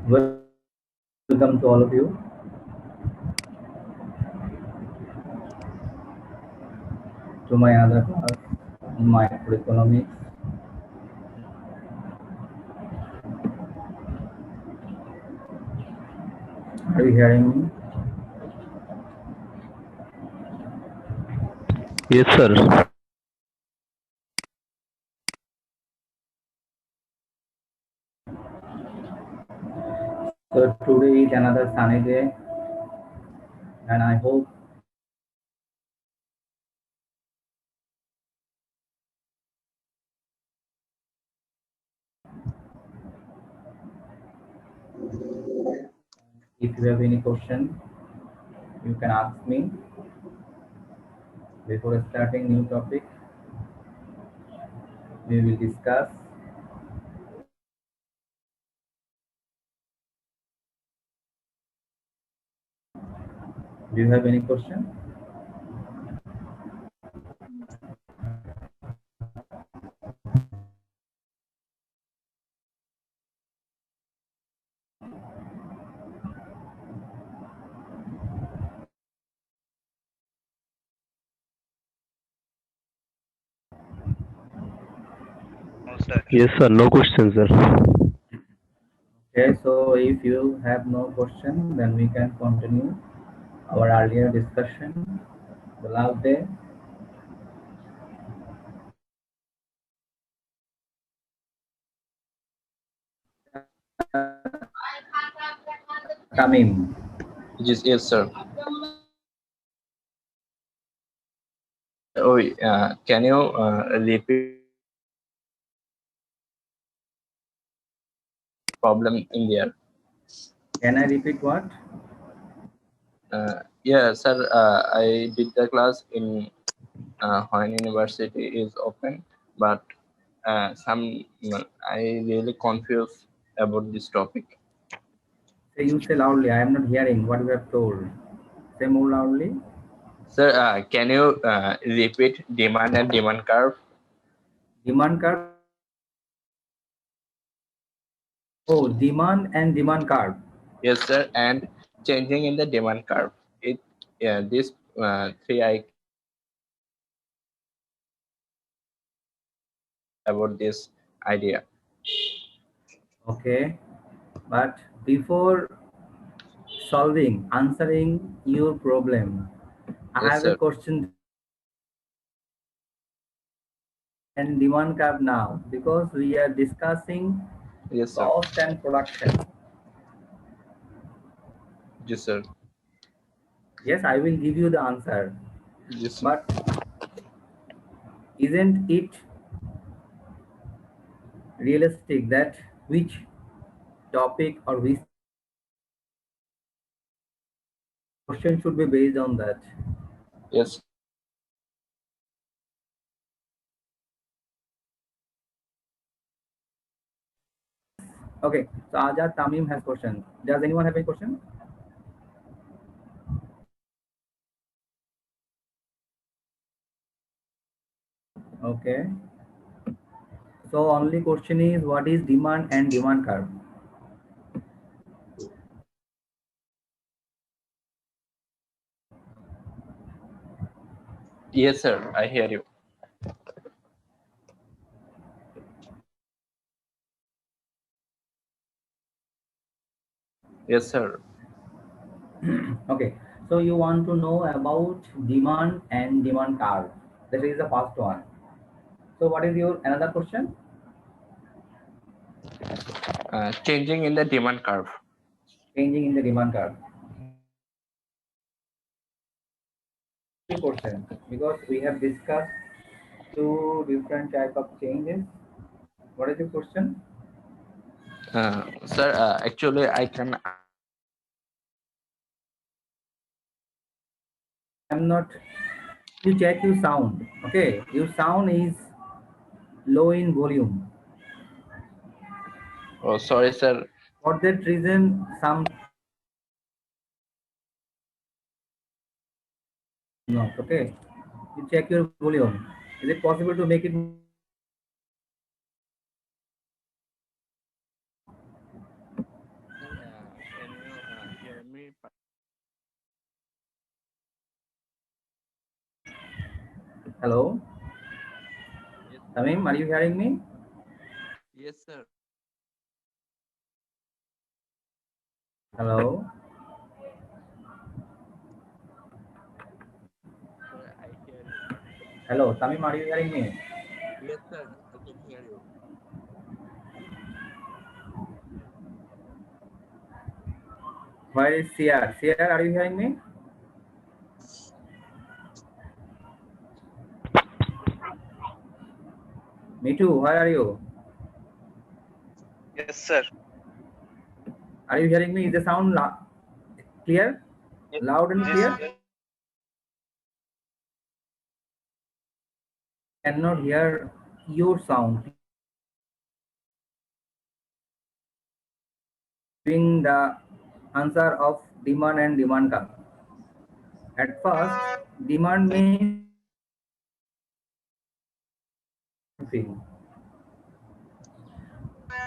Welcome to all of you to my other class, microeconomics. Are you hearing me? Yes, sir. So today is another sunny day, and I hope if you have any question, you can ask me before starting new topic. We will discuss. Do you have any question? Yes, sir. No question, sir. Okay, so if you have no question, then we can continue our earlier discussion. The last day. Tamim. Yes, sir. Oh, can you repeat problem in there? Can I repeat what? Yeah, sir. I did the class in when university is open, but I really confused about this topic. Say loudly. I am not hearing what you have told. Say more loudly. Sir, can you repeat demand and demand curve? Demand curve. Oh, demand and demand curve. Yes, sir. And changing in the demand curve. It this three I about this idea. Okay. But before answering your problem, I Yes, have a sir. question and demand curve now because we are discussing Yes, sir. cost and production. Yes, sir. Yes, I will give you the answer. Yes, sir. But isn't it realistic that which topic or which question should be based on that? Yes. Okay, so Ajad Tamim has question. Does anyone have any question? Okay. So only question is what is demand and demand curve? Yes, sir. I hear you. Yes, sir. Okay. So you want to know about demand and demand curve. That is the first one. So what is your another question? Changing in the demand curve. Changing in the demand curve. Question because we have discussed two different type of changes. What is the question? Sir, actually, I can. I'm not. You check your sound. Okay, your sound is low in volume. Oh, sorry, sir. For that reason, some not okay. You check your volume. Is it possible to make it? Hello, Yes, Tamim, are you hearing me? yes, sir. Hello, Sir, I hear you. hello, Tamim, are you hearing me? Yes, sir. I can hear you. Where is CR? CR, are you hearing me? Me too. Where are you? Yes, sir. Are you hearing me? Is the sound clear? Loud and Yes, clear? sir. Cannot hear your sound. Giving the answer of demand and demand curve. At first, demand means thing.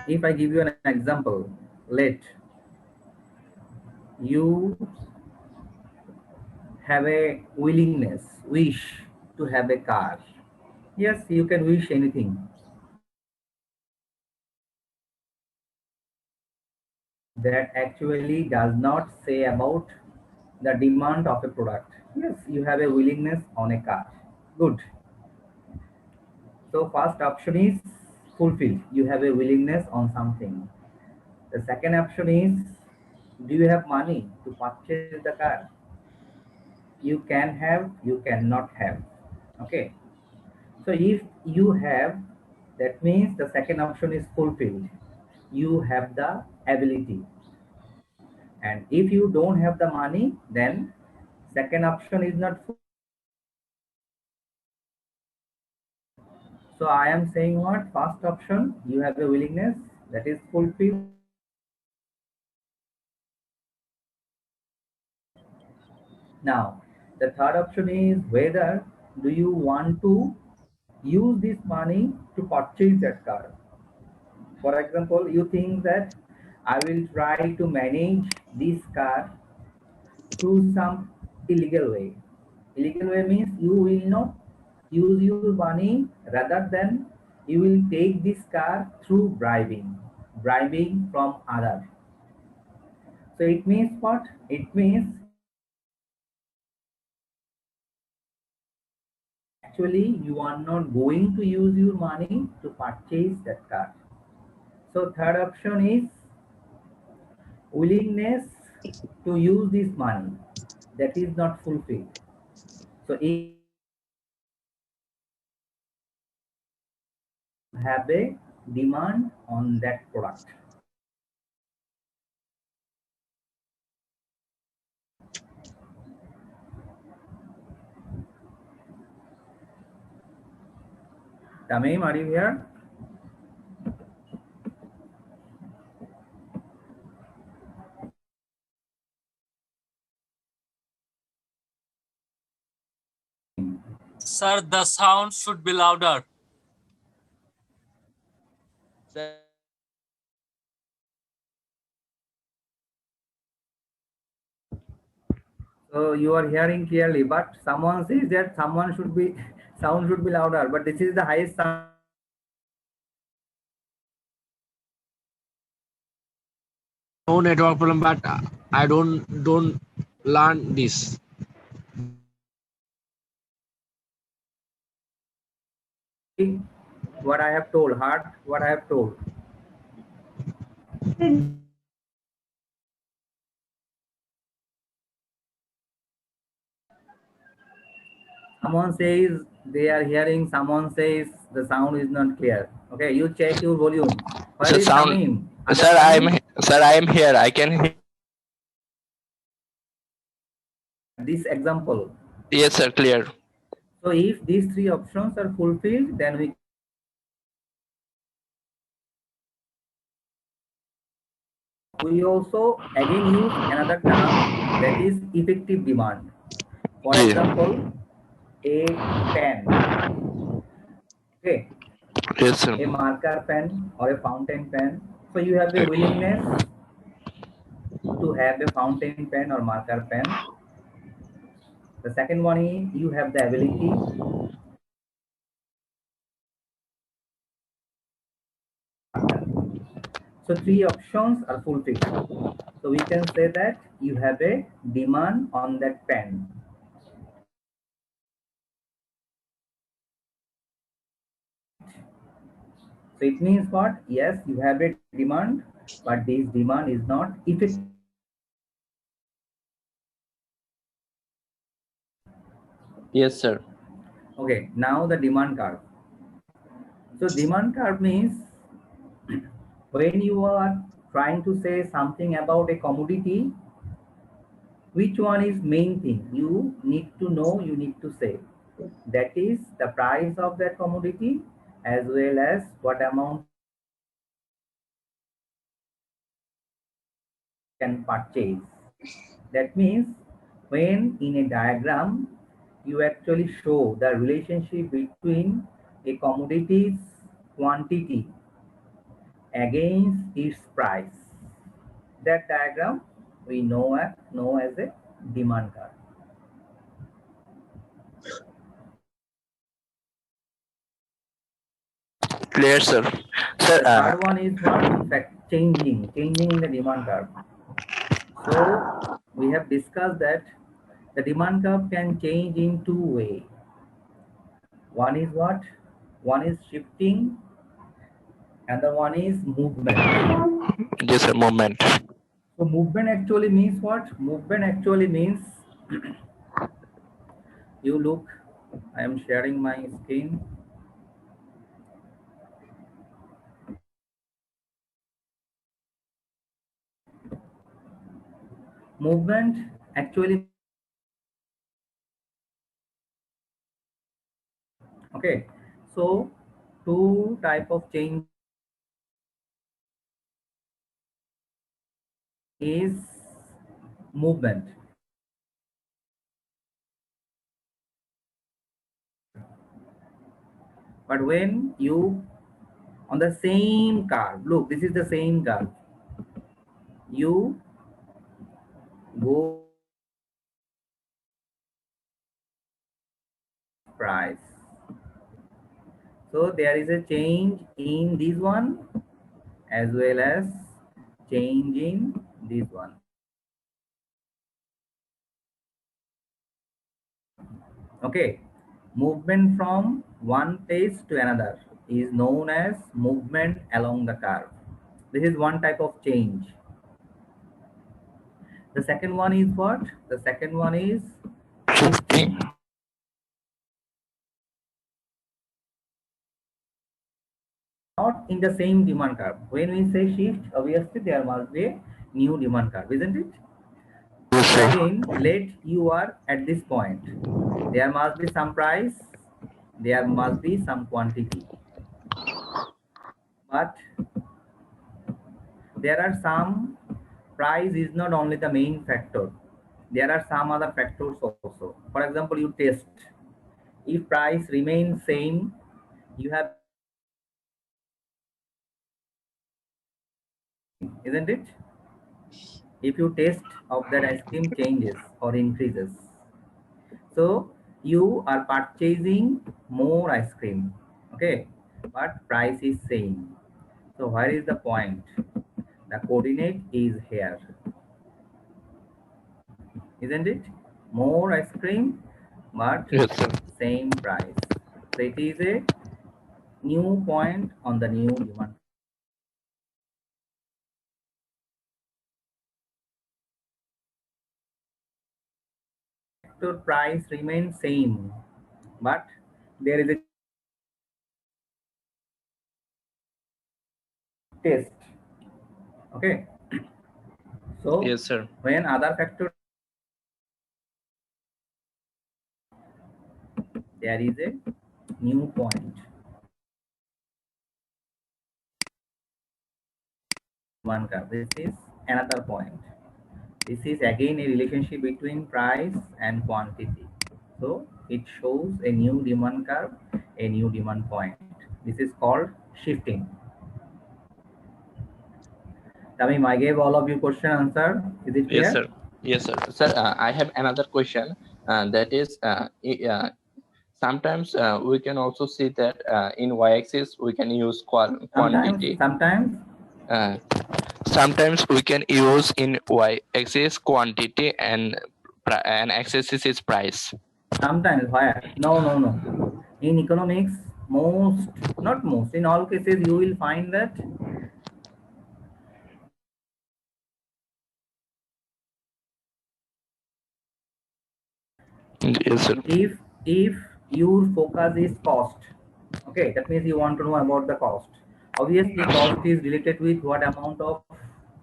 If I give you an example, let you have a willingness, wish to have a car. Yes, you can wish anything. That actually does not say about the demand of a product. Yes, you have a willingness on a car. Good. So first option is fulfilled. You have a willingness on something. The second option is, do you have money to purchase the car? You can have, you cannot have. Okay. So if you have, that means the second option is fulfilled. You have the ability. And if you don't have the money, then second option is not. So I am saying what? First option, you have a willingness that is fulfilled. Now, the third option is whether do you want to use this money to purchase that car. For example, you think that I will try to manage this car through some illegal way. Illegal way means you will not use your money, rather than you will take this car through bribing from other. So it means what? It means actually you are not going to use your money to purchase that car. So third option is willingness to use this money that is not fulfilled. So if you have a demand on that product. Tamim, are you here? Sir, the sound should be louder. Sir, So you are hearing clearly, but someone says that someone should be sound should be louder, but this is the highest sound. No network problem, but I don't learn this. What I have told, heard what I have told. Someone says they are hearing, someone says the sound is not clear. Okay, you check your volume. Where sir, is sound. Tamim? Sir, I am here. I can hear. This example. Yes, sir. Clear. So if these three options are fulfilled, then we also again use another term, that is effective demand. For Ji. example, a pen. Okay, Yes, sir. a marker pen or a fountain pen. So you have a willingness to have a fountain pen or marker pen. The second one is you have the ability So 3 options are fulfilled. So we can say that you have a demand on that pen. So it means what? Yes, you have a demand, but this demand is not effective. Yes, sir. Okay, now the demand curve. So demand curve means when you are trying to say something about a commodity, which one is main thing you need to know, you need to say. That is the price of that commodity as well as what amount can purchase. That means when in a diagram, you actually show the relationship between a commodity's quantity against its price. That diagram we know as a demand curve. Clear, sir. Sir, The third one is what? Fact changing in the demand curve. So we have discussed that the demand curve can change in two ways. One is what? One is shifting and the one is movement. yes, sir, moment. So movement actually means what? Movement actually means you look, I am sharing my screen. Movement actually, okay. So two type of change is movement. But when you on the same curve, look, this is the same curve. You go price. So there is a change in this one as well as change in this one. Okay, movement from one place to another is known as movement along the curve. This is one type of change. The second one is what? The second one is shifting. Not in the same demand curve. When we say shift, obviously there must be a new demand curve, isn't it? Imagine, let you are at this point. There must be some price, there must be some quantity. But there are some, price is not only the main factor. There are some other factors also. For example, you test. If price remains same, you have, isn't it? If you taste of that ice cream changes or increases. So you are purchasing more ice cream, okay, but price is same. So where is the point? The coordinate is here, isn't it? More ice cream, but Yes, sir. same price. So it is a new point on the new demand. So price remains same, but there is a test. Okay. So Yes, sir. when other factor, there is a new point. One curve. This is another point. This is again a relationship between price and quantity. So it shows a new demand curve, a new demand point. This is called shifting. Tamim, I gave all of you question answer. Is it Yes, clear? sir. Yes, sir. Sir, I have another question. That is, sometimes we can also see that in y-axis we can use quantity. Sometimes Sometimes we can use in y-axis quantity and x-axis is price. Sometimes where? No. In economics, not most, in all cases, you will find that Yes, sir. if your focus is cost, okay, that means you want to know about the cost. Obviously, cost is related with what amount of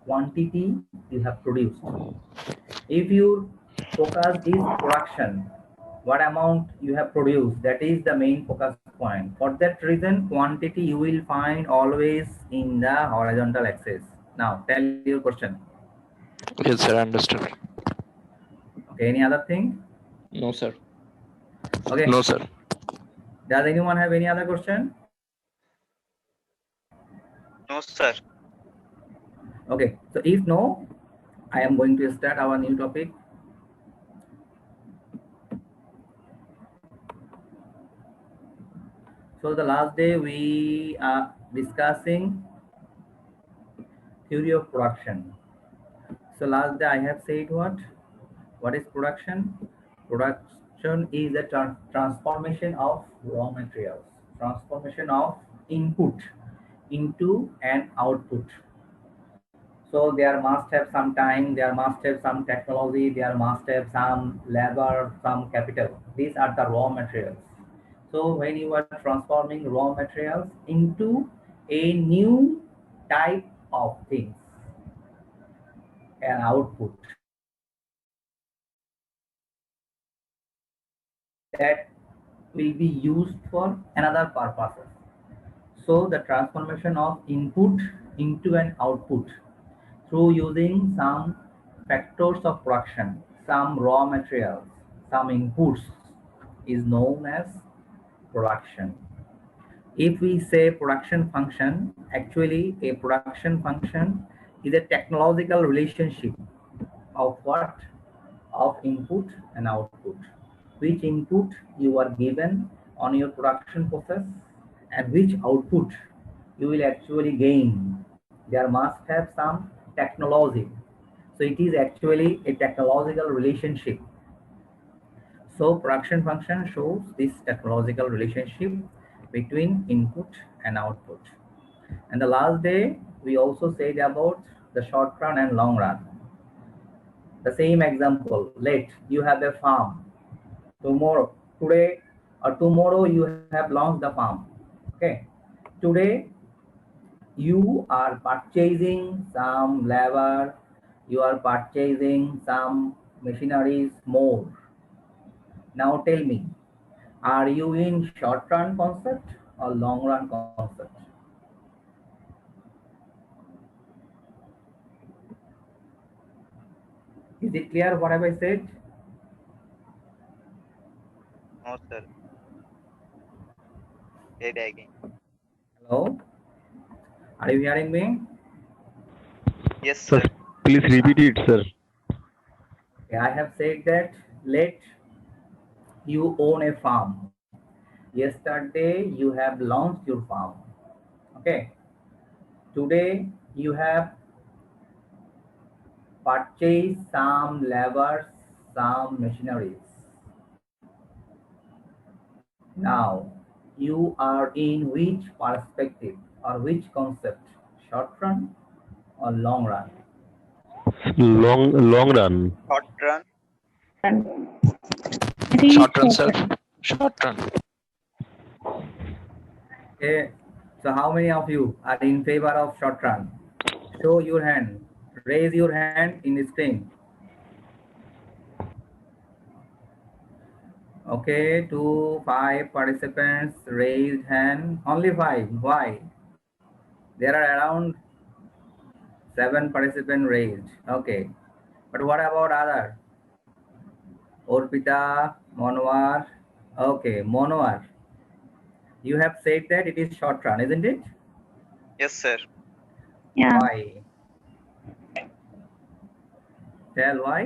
quantity you have produced. If your focus is production, what amount you have produced, that is the main focus point. For that reason, quantity you will find always in the horizontal axis. Now, tell your question. Yes, sir. Understood. Okay, any other thing? No, sir. Okay. No, sir. Does anyone have any other question? No, sir. Okay, so if no, I am going to start our new topic. So the last day we are discussing theory of production. So last day I have said what? What is production? Production is a transformation of raw materials, transformation of input into an output. So there must have some time, there must have some technology, there must have some labor, some capital. These are the raw materials. So when you are transforming raw materials into a new type of things, an output, that will be used for another purposes. So the transformation of input into an output through using some factors of production, some raw materials, some inputs is known as production. If we say production function, actually a production function is a technological relationship of what? Of input and output. Which input you are given on your production process and which output you will actually gain. There must have some technology. So it is actually a technological relationship. So production function shows this technological relationship between input and output. And the last day, we also said about the short run and long run. The same example, let you have a farm. Today or tomorrow you have launched the farm. Okay. Today you are purchasing some labor, you are purchasing some machineries more. Now tell me, are you in short run concept or long run concept? Is it clear what have I said? No, sir. Say it again. Hello? Are you hearing me? Yes, Sir, sir. please repeat it, sir. Okay, I have said that let you own a farm. Yesterday you have launched your farm. Okay. Today you have purchased some labor, some machineries. Now you are in which perspective or which concept? Short run or long run? Long run. Short run. Short run, sir. Short run. Okay. So how many of you are in favor of short run? Show your hand. Raise your hand in the screen. Okay, 5 participants raised hand. Only 5. Why? There are around 7 participants raised. Okay. But what about other? Orpita, Monwar. Okay, Monwar. You have said that it is short run, isn't it? Yes, sir. Yeah. Why? Tell why?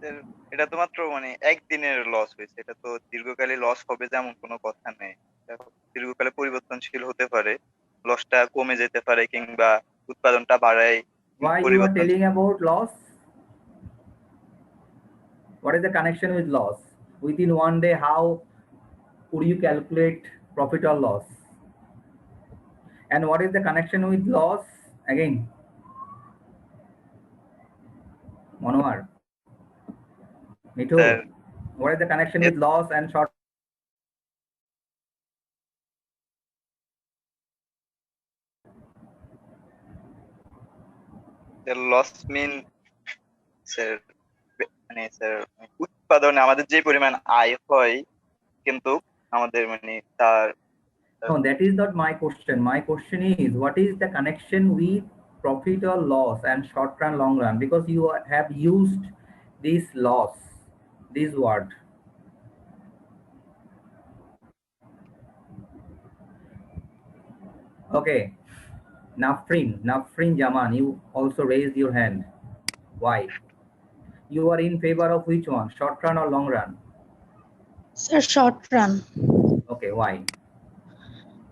Sir এটা তো মাত্র মানে একদিনের loss হয়েছে, এটা তো দীর্ঘকালে loss হবে যেমন কোনো কথা নেই। দীর্ঘকালে পরিবর্তনশীল হতে পারে, লসটা কমে যেতে পারে কিংবা উৎপাদনটা বাড়ায় Why you are telling about loss? What is the connection with loss? Within one day, how would you calculate profit or loss? And what is the connection with loss? Again, Manohar, Mithu, Sir, what is the connection with loss and short? Loss mean sir মানে sir উৎপাদনে আমাদের যে পরিমাণ আয় হয় কিন্তু আমাদের মানে তার No, that is not my question. My question is, what is the connection with profit or loss and short run, long run? Because you have used this loss, this word. Okay, Nafrin Jaman, you also raised your hand. Why? You are in favor of which one, short run or long run? Sir, short run. Okay, why?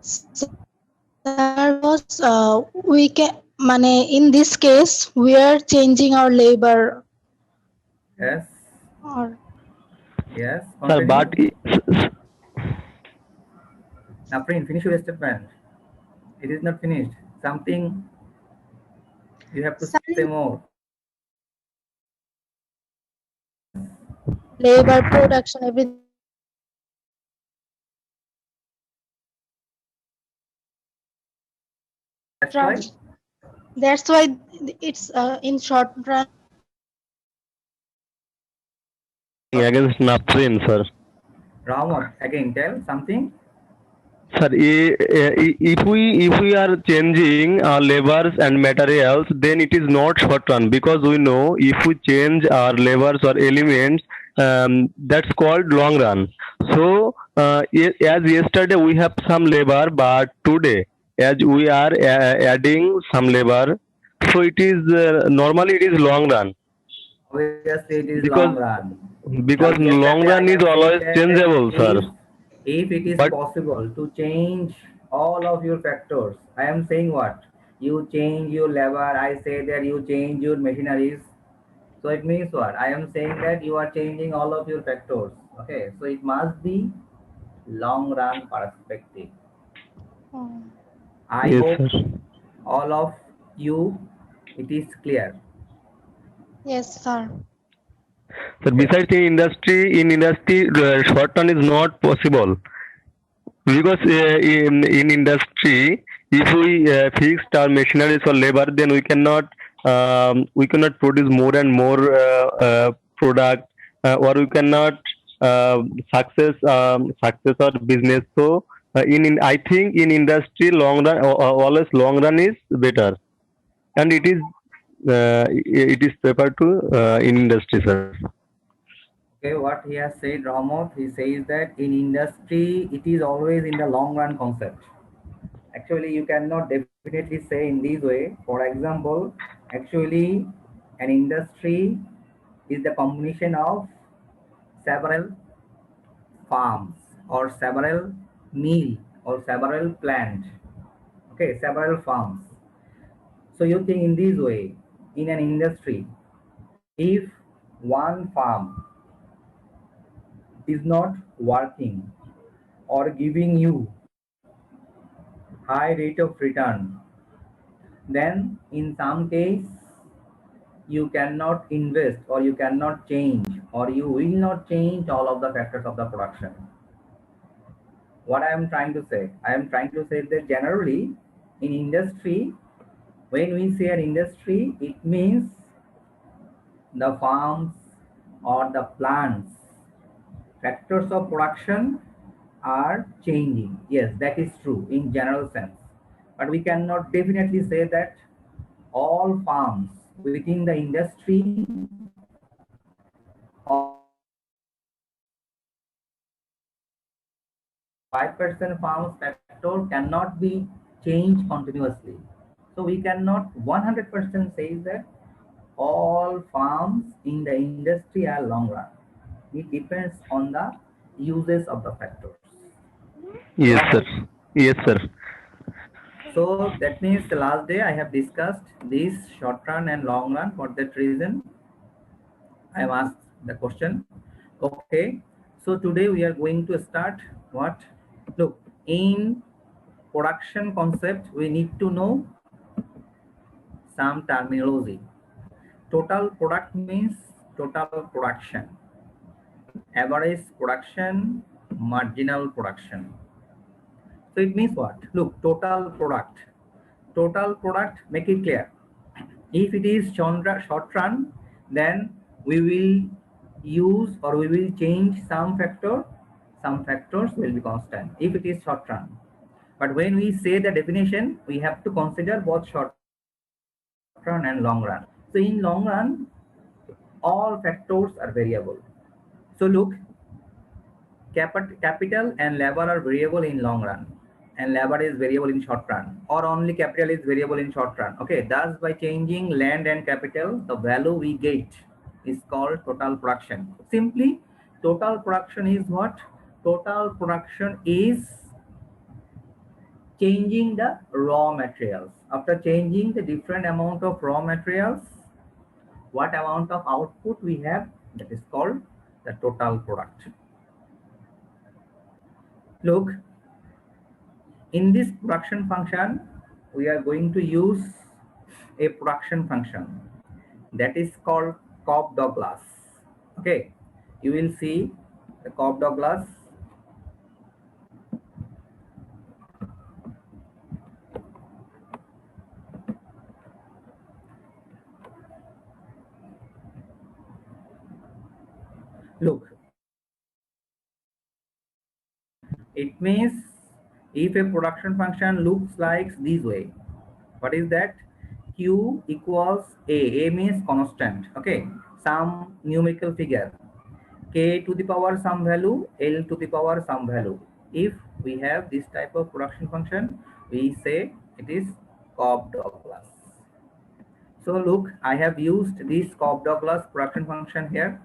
Sir, was we can money in this case we are changing our labor Yes, or yes. Sir, but Nafrin, finish your statement. It is not finished. Something you have to say more. labor production everything. That's why it's in short run. against Nafrin, sir. Rahmat, again tell something. Sir, if we are changing our labors and materials, then it is not short run, because we know if we change our labors or elements, that's called long run. So as yesterday we have some labor, but today as we are adding some labor, so it is normally it is long run, Obviously, it is long because run. long run is always changeable, sir. If it is But possible to change all of your factors, I am saying what? You change your labor, I say that you change your machineries. So it means what? I am saying that you are changing all of your factors. Okay, so it must be long run perspective. I yes, hope sir. all of you it is clear. Yes, sir. So besides in industry, short run is not possible, because in industry, if we fixed our machineries or labor, then we cannot produce more and more product, or we cannot success our business. So in I think in industry, long run always long run is better, and it is preferred to in industry, sir. Okay, what he has said, Ramot, he says that in industry, it is always in the long run concept. Actually, you cannot definitely say in this way. For example, actually, an industry is the combination of several farms or several mill or several plant. Okay, several farms. So you think in this way, in an industry, if one farm is not working or giving you high rate of return, then in some case you cannot invest or you cannot change or you will not change all of the factors of the production. What I am trying to say? I am trying to say that generally in industry, when we say an industry, it means the farms or the plants factors of production are changing. Yes, that is true in general sense. But we cannot definitely say that all farms within the industry or 5% farms factor cannot be changed continuously. So we cannot 100% say that all farms in the industry are long run. It depends on the uses of the factors. Yes, sir. Rahul, Yes, sir. So that means the last day I have discussed this short run and long run. For that reason, I have asked the question. Okay. So today we are going to start what? Look, in production concept, we need to know some terminology. Total product means total production. Average production, marginal production. So it means what? Look, total product. Total product, make it clear. If it is short run, then we will use or we will change some factor. Some factors will be constant if it is short run. But when we say the definition, we have to consider both short run and long run. So in long run, all factors are variable. So look, capital and labor are variable in long run, and labor is variable in short run, or only capital is variable in short run. Okay, thus by changing land and capital, the value we get is called total production. Simply, total production is what? Total production is changing the raw materials. After changing the different amount of raw materials, what amount of output we have, that is called the total product. Look, in this production function, we are going to use a production function that is called Cobb-Douglas. Okay, you will see the Cobb-Douglas. Look, it means if a production function looks like this way, what is that? Q equals A means constant, okay, some numerical figure, K to the power some value, L to the power some value. If we have this type of production function, we say it is Cobb-Douglas. So look, I have used this Cobb-Douglas production function here.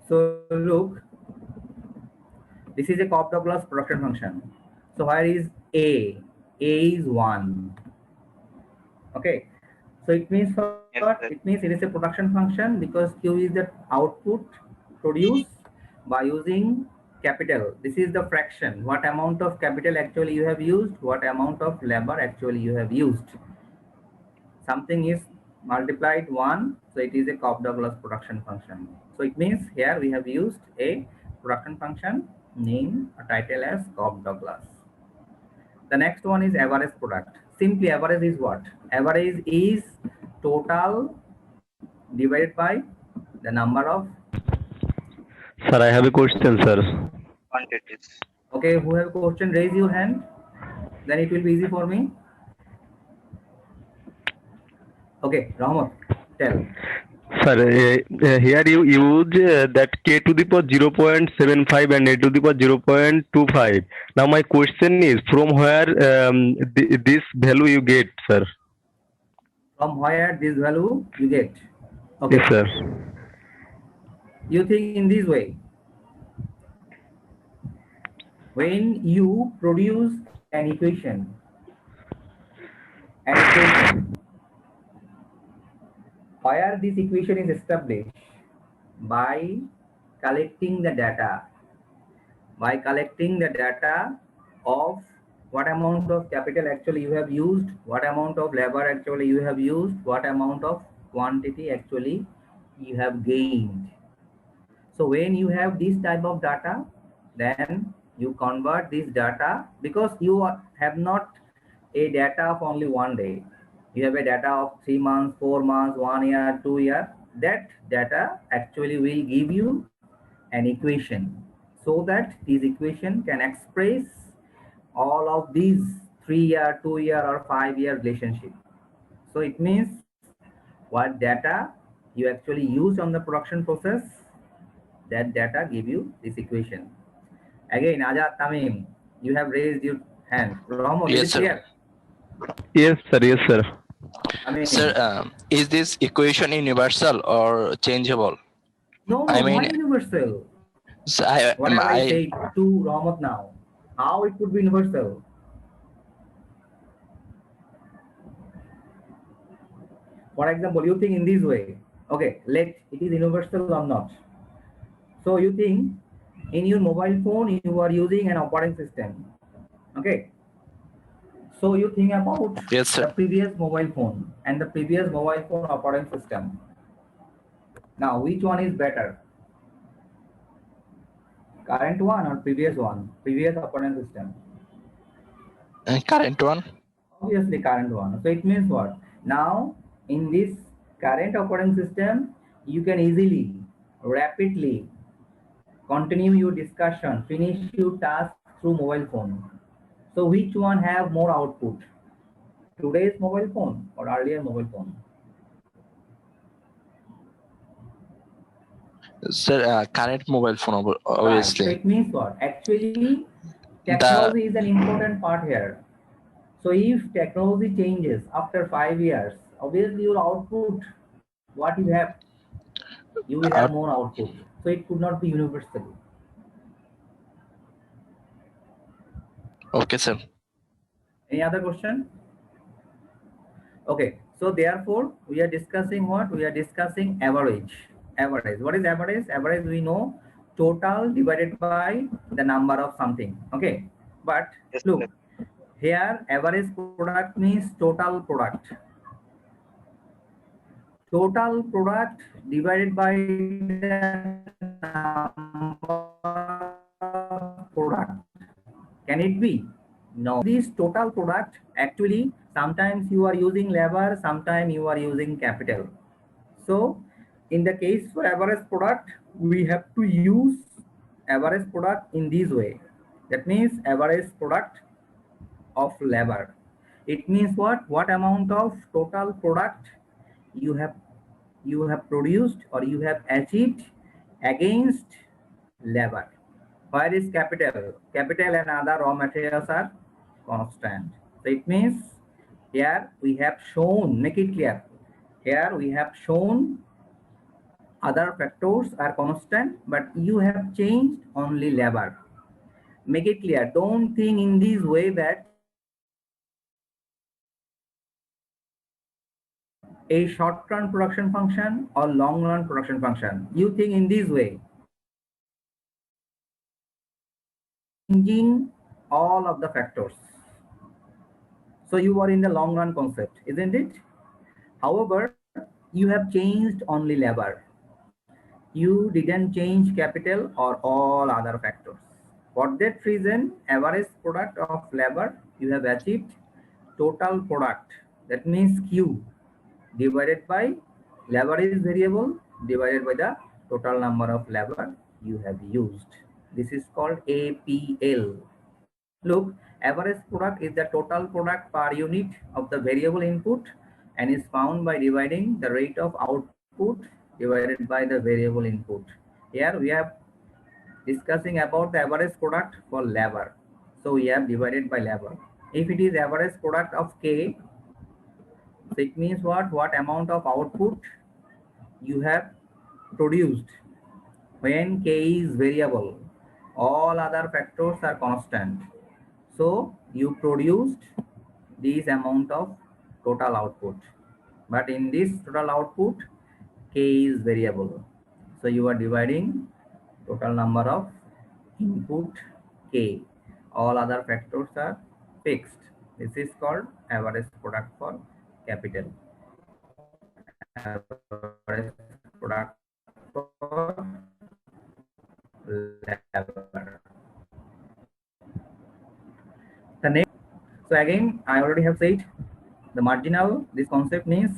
So look, this is a Cobb-Douglas production function. So where is A? A is 1. Okay. So it means what? Yes, sir. It means it is a production function because Q is the output produced by using capital. This is the fraction. What amount of capital actually you have used? What amount of labor actually you have used? Something is multiplied 1, so it is a Cobb-Douglas production function. So it means here we have used a production function named a title as Cobb-Douglas. The next one is average product. Simply average is what? Average is total divided by the number of. Sir, I have a question, sir. Quantities. Okay, who have a question, raise your hand. Then it will be easy for me. Okay, Rahmat, tell. Sir, here you use that K to the power 0.75 and A to the power 0.25. Now my question is, from where this value you get, sir? From where this value you get? Okay. Yes, sir. You think in this way. When you produce an equation, where this equation is established by collecting the data, of what amount of capital actually you have used, what amount of labor actually you have used, what amount of quantity actually you have gained. So when you have this type of data, then you convert this data, because you have not a data of only one day. You have a data of 3 months, 4 months, 1 year, 2 years. That data actually will give you an equation, so that this equation can express all of these 3-year, 2-year or 5-year relationship. So it means what data you actually use on the production process, that data give you this equation. Again, Ajat, Tamim, you have raised your hand. Rahmat, is Yes, it sir. clear? Yes, sir. Yes, sir. Sir, is this equation universal or changeable? No, I why mean, universal? so What have I said to Rahmat now? How it could be universal? For example, you think in this way. Okay, let it is universal or not. So you think in your mobile phone you are using an operating system. Okay. So you think about yes, the sir. previous mobile phone and the previous mobile phone operating system. Now, which one is better? Current one or previous one? Previous operating system? Current one. Obviously current one. So it means what? Now, in this current operating system, you can easily, rapidly continue your discussion, finish your task through mobile phone. So which one have more output? Today's mobile phone or earlier mobile phone? Sir, current mobile phone, Right. So obviously. it means what? Actually, The technology is an important part here. So if technology changes after 5 years, obviously your output, what you have, you will have out, more output. So it could not be universal. okay, sir. Any other question? Okay. So therefore, we are discussing what? We are discussing average. Average. What is average? Average we know total divided by the number of something. Okay. But Yes, sir. look, here average product means total product. Total product divided by the number of product. Can it be? No. This total product, actually, sometimes you are using labor, sometimes you are using capital. So, in the case for average product, we have to use average product in this way. That means average product of labor. It means what? What amount of total product you have produced or you have achieved against labor. Where is capital? Capital and other raw materials are constant. So it means here we have shown, make it clear. Here we have shown other factors are constant, but you have changed only labor. Make it clear. Don't think in this way that a short-run production function or long-run production function. You think in this way. Changing all of the factors. So you are in the long run concept, isn't it? However, you have changed only labor. You didn't change capital or all other factors. For that reason, average product of labor, you have achieved total product. That means Q divided by labor is variable divided by the total number of labor you have used. This is called APL. Look, average product is the total product per unit of the variable input and is found by dividing the rate of output divided by the variable input. Here we have discussing about the average product for labor. So we have divided by labor. If it is average product of K, so it means what? What amount of output you have produced when K is variable. All other factors are constant. So you produced this amount of total output. But in this total output, K is variable. So you are dividing total number of input K. All other factors are fixed. This is called average product for capital. Average product for labor. The next, so again, I already have said the marginal, this concept means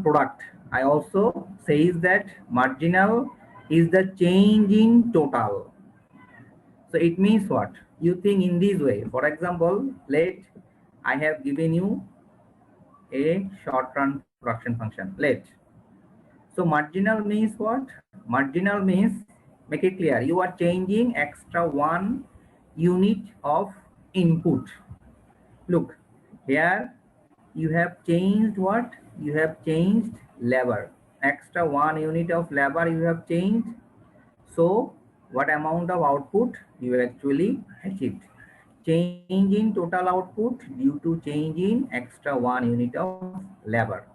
product. I also says that marginal is the change in total. So it means what? You think in this way. For example, let I have given you a short-run production function. Let. So marginal means what? Marginal means, Make it clear. You are changing extra 1 unit of input. Look, here you have changed what? You have changed labor. Extra 1 unit of labor you have changed. So what amount of output you actually achieved? Change in total output due to change in extra 1 unit of labor.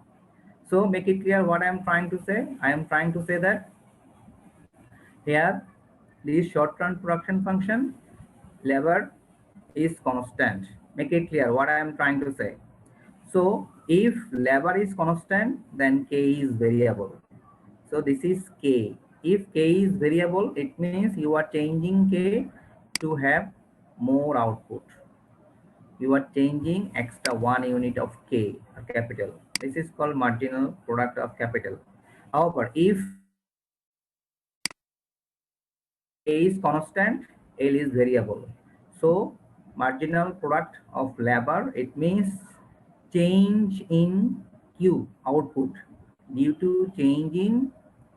So make it clear what I am trying to say. I am trying to say that here this short-term production function labor is constant. Make it clear what I am trying to say. So if labor is constant, then K is variable. So this is K. If K is variable, it means you are changing K to have more output. You are changing extra 1 unit of K, a capital. This is called marginal product of capital. However, if A is constant, L is variable. So marginal product of labor, it means change in Q output due to change in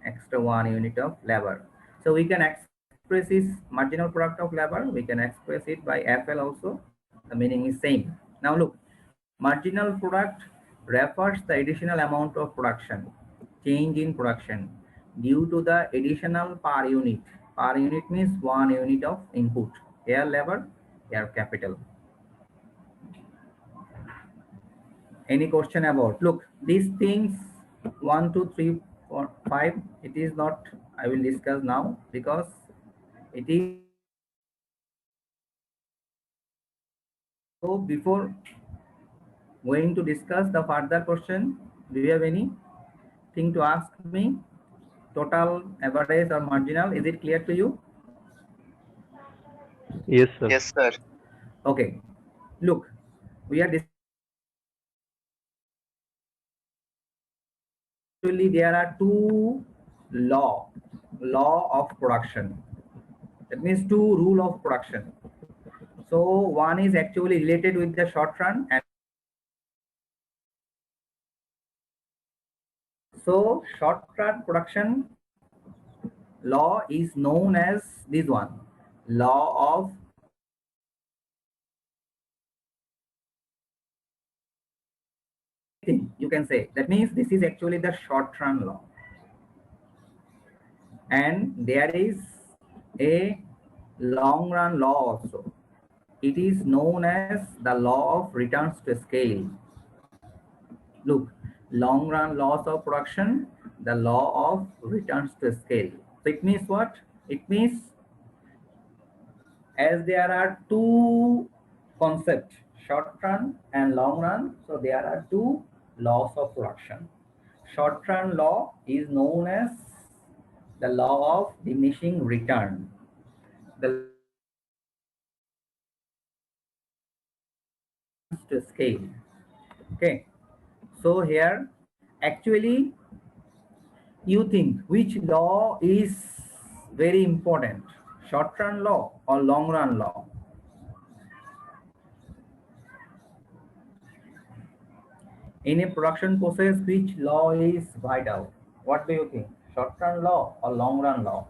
extra 1 unit of labor. So we can express this marginal product of labor. We can express it by FL also. The meaning is same. Now look, marginal product refers the additional amount of production, change in production due to the additional per unit. Per unit means 1 unit of input. Here labor, here capital. Any question about? Look, these things 1, 2, 3, 4, 5. It is not. I will discuss now because it is. So before going to discuss the further question, do you have anything to ask me? Total, average, or marginal? Is it clear to you? Yes, sir. Yes, sir. Okay. Look, we are actually there are two law of production. That means two rule of production. So one is actually related with the short run, and so short run production law is known as this one, law of you can say. That means this is actually the short run law, and there is a long run law also. It is known as the law of returns to scale. Look, long run laws of production, the law of returns to scale. So it means what? It means as there are two concepts, short run and long run, so there are two laws of production. Short run law is known as the law of diminishing return. The to scale. Okay. So here actually you think which law is very important, short run law or long run law? In a production process, which law is vital? What do you think, short run law or long run law?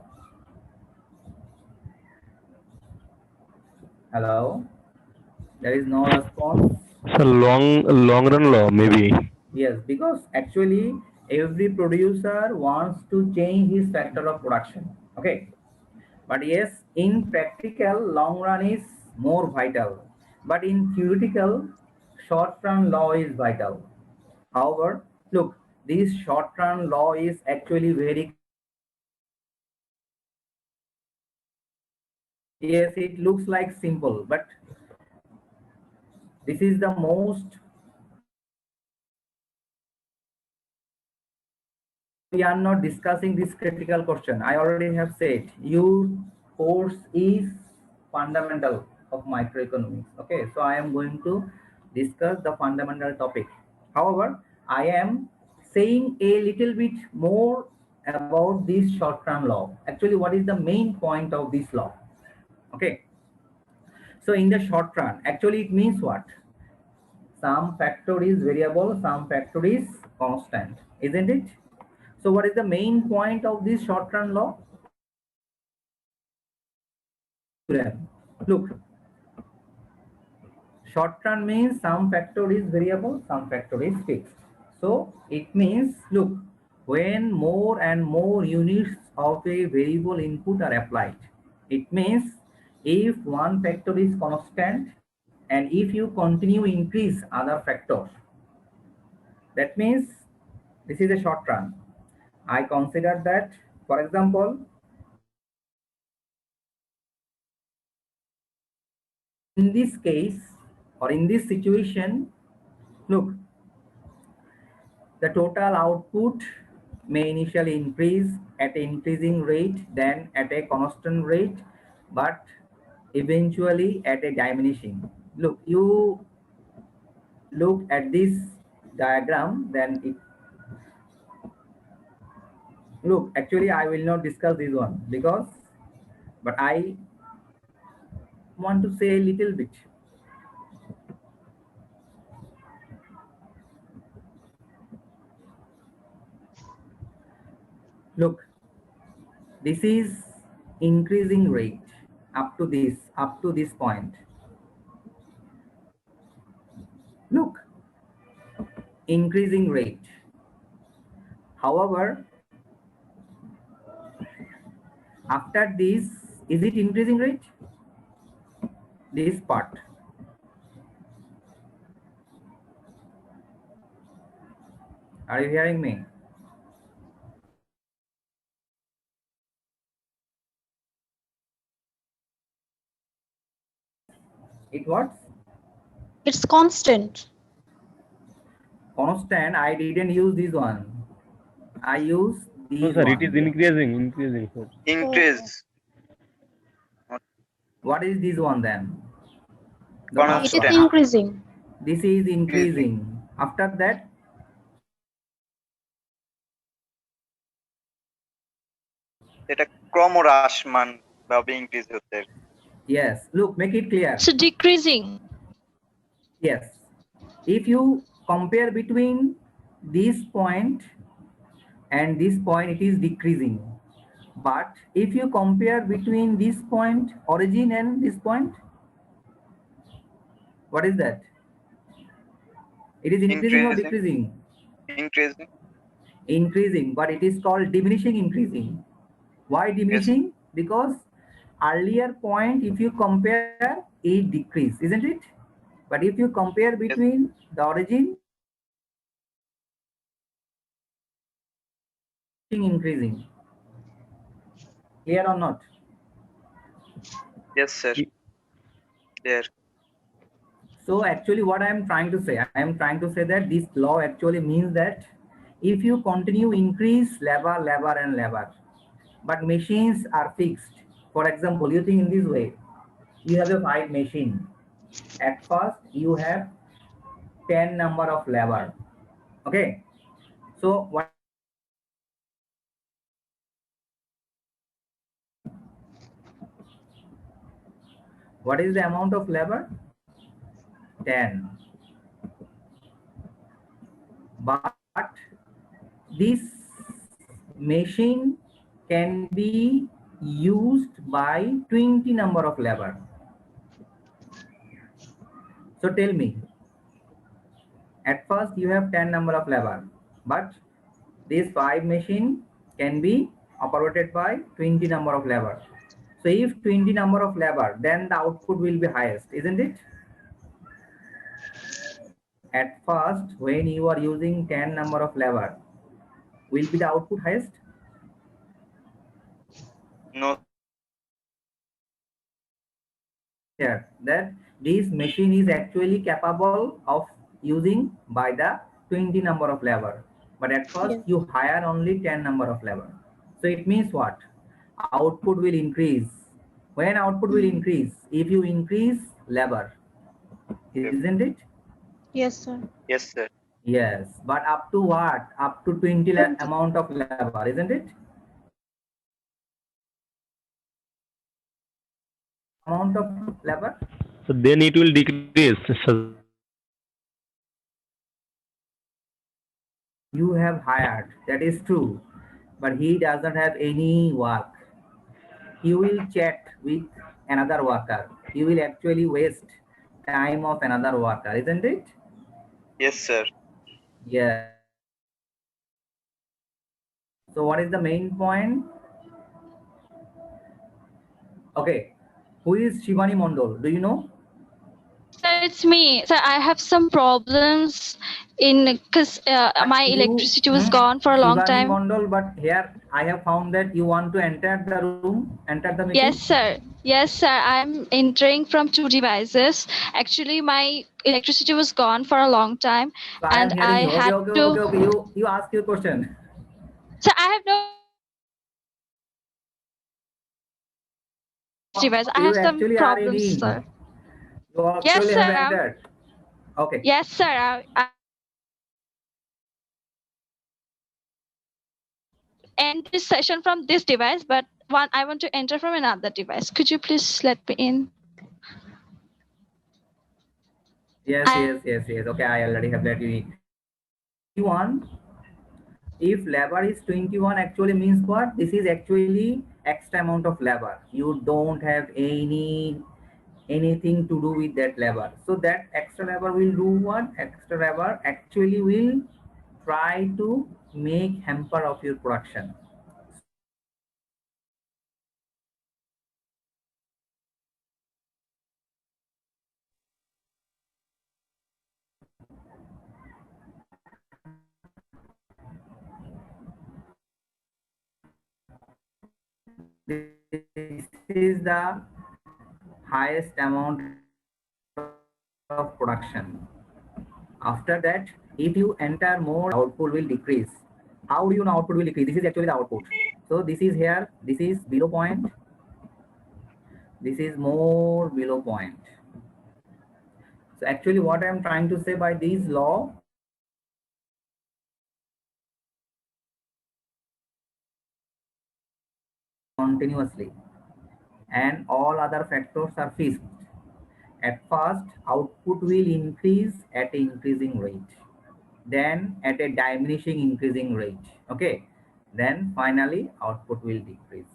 Hello, there is no response. So long run law maybe. Yes, because actually every producer wants to change his factor of production. Okay. But yes, in practical, long run is more vital. But in theoretical, short run law is vital. However, look, this short run law is actually very. Yes, it looks like simple, but this is the most. We are not discussing this critical question. I already have said your course is fundamental of microeconomics. Okay, so I am going to discuss the fundamental topic. However, I am saying a little bit more about this short-term law. Actually, what is the main point of this law? Okay, so in the short run, actually it means what? Some factor is variable, some factor is constant, isn't it? So what is the main point of this short run law? student, look, short run means some factor is variable, some factor is fixed. So it means, look, when more and more units of a variable input are applied, it means if one factor is constant and if you continue increase other factors, that means this is a short run. I consider that, for example, in this case or in this situation, look, the total output may initially increase at an increasing rate than at a constant rate, but eventually at a diminishing. Look, you look at this diagram, then it, look, actually I will not discuss this one because, but I want to say a little bit. Look, this is increasing rate up to this point. Look, increasing rate. However, after this, is it increasing rate? This part. Are you hearing me? It what? It's constant. Constant. I didn't use this one. I use No, these sir, one. it is increasing, sir. Increase. What is this one then? The It first is Constant. one. increasing. This is increasing. After that, এটা ক্রমহ্রাসমান ভাবে increase হতে। yes. Look, make it clear. It's decreasing. Yes. If you compare between this point and this point, it is decreasing. But if you compare between this point, origin, and this point, what is that? It is increasing or decreasing? Increasing. Increasing, but it is called diminishing increasing. Why diminishing? Because earlier point, if you compare, it decrease, isn't it? But if you compare between the origin, increasing. Clear or not? Yes, sir. There. So actually what I am trying to say, I am trying to say that this law actually means that if you continue increase lever and lever, but machines are fixed. For example, you think in this way, you have a 5 machine. At first you have 10 number of lever. Okay. So what is the amount of lever? 10. But this machine can be used by 20 number of lever. So tell me, at first you have 10 number of lever, but this 5 machine can be operated by 20 number of lever. So if 20 number of lever, then the output will be highest, isn't it? At first, when you are using 10 number of lever, will be the output highest? No. Here, that this machine is actually capable of using by the 20 number of lever, but at first you hire only 10 number of lever. So it means what? Output will increase. When output will increase? If you increase lever, isn't it? Yes, sir. Yes, sir. Yes, but up to what? Up to 20 amount of lever, isn't it? Amount of lever. So then it will decrease. So you have hired, that is true, but he does not have any work. He will chat with another worker. You will actually waste time of another worker, isn't it? Yes, sir. Yeah. So what is the main point? Okay. Who is Shivani Mondol? Do you know? Sir, it's me. Sir, I have some problems in because my You, electricity was gone for a long Shivani time. Mondol, but here I have found that you want to enter the room, enter the meeting. Yes, sir. Yes, sir. I'm entering from two devices. Actually, my electricity was gone for a long time, So I am and hearing I you. Okay, had okay, to. okay, okay. You ask your question. So I have no device. I You have some actually are problems, in. sir. You Yes, actually sir. have entered. Okay. Yes, sir. I end this session from this device, but I want to enter from another device. Could you please let me in? Yes, yes, yes, yes. Okay, I already have let you in. 21. If labor is 21, actually means what? This is actually extra amount of labor. You don't have anything to do with that labor. So that extra labor will do what? Extra labor actually will try to make hamper of your production. This is the highest amount of production. After that, if you enter more, output will decrease. How do you know output will decrease? This is actually the output. So this is here, this is below point, this is more below point. So actually what I am trying to say by this law, continuously, and all other factors are fixed. At first, output will increase at an increasing rate, then at a diminishing increasing rate. Okay, then finally output will decrease.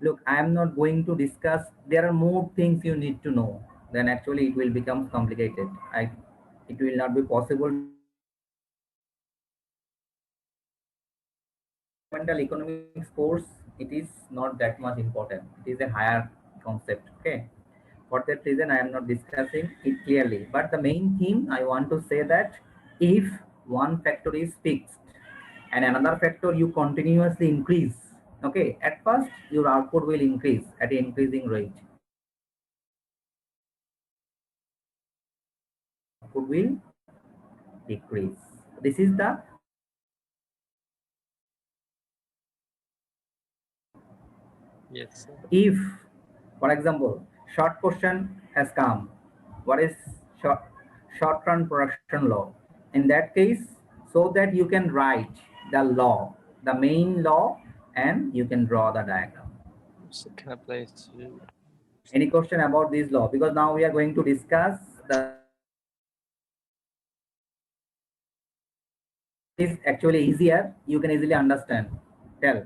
Look, I am not going to discuss. There are more things you need to know. Then actually it will become complicated. It will not be possible. Fundamental economics course, it is not that much important. It is a higher concept. Okay. For that reason, I am not discussing it clearly. But the main theme I want to say that if one factor is fixed and another factor you continuously increase, okay, at first your output will increase at an increasing rate. Output will decrease. This is the Yes, sir. if, for example, short question has come. What is short run production law? In that case, so that you can write the law, the main law, and you can draw the diagram. So can I place you? Any question about this law? Because now we are going to discuss the is actually easier. You can easily understand. Tell.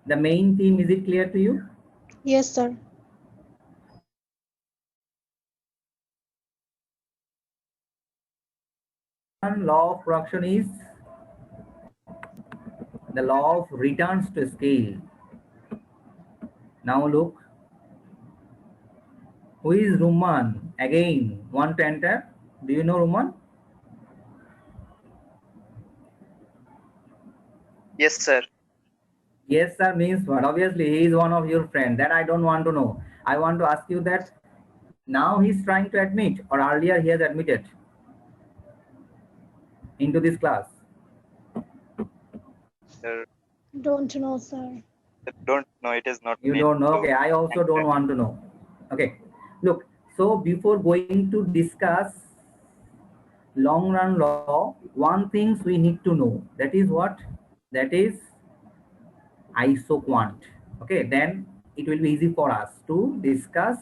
The main theme, is it clear to you? Yes, sir. One law of production is the law of returns to scale. Now look, who is Ruman? Again, want to enter? Do you know Ruman? Yes, sir. Yes, sir means what? Obviously, he is one of your friends. That I don't want to know. I want to ask you that now he's trying to admit, or earlier he has admitted into this class. Sir, Don't know, sir. don't know. It is not You need don't know? to Okay, I also don't enter. want to know. Okay, look, so before going to discuss long run law, one things we need to know. That is what? That is isoquant. Okay, then it will be easy for us to discuss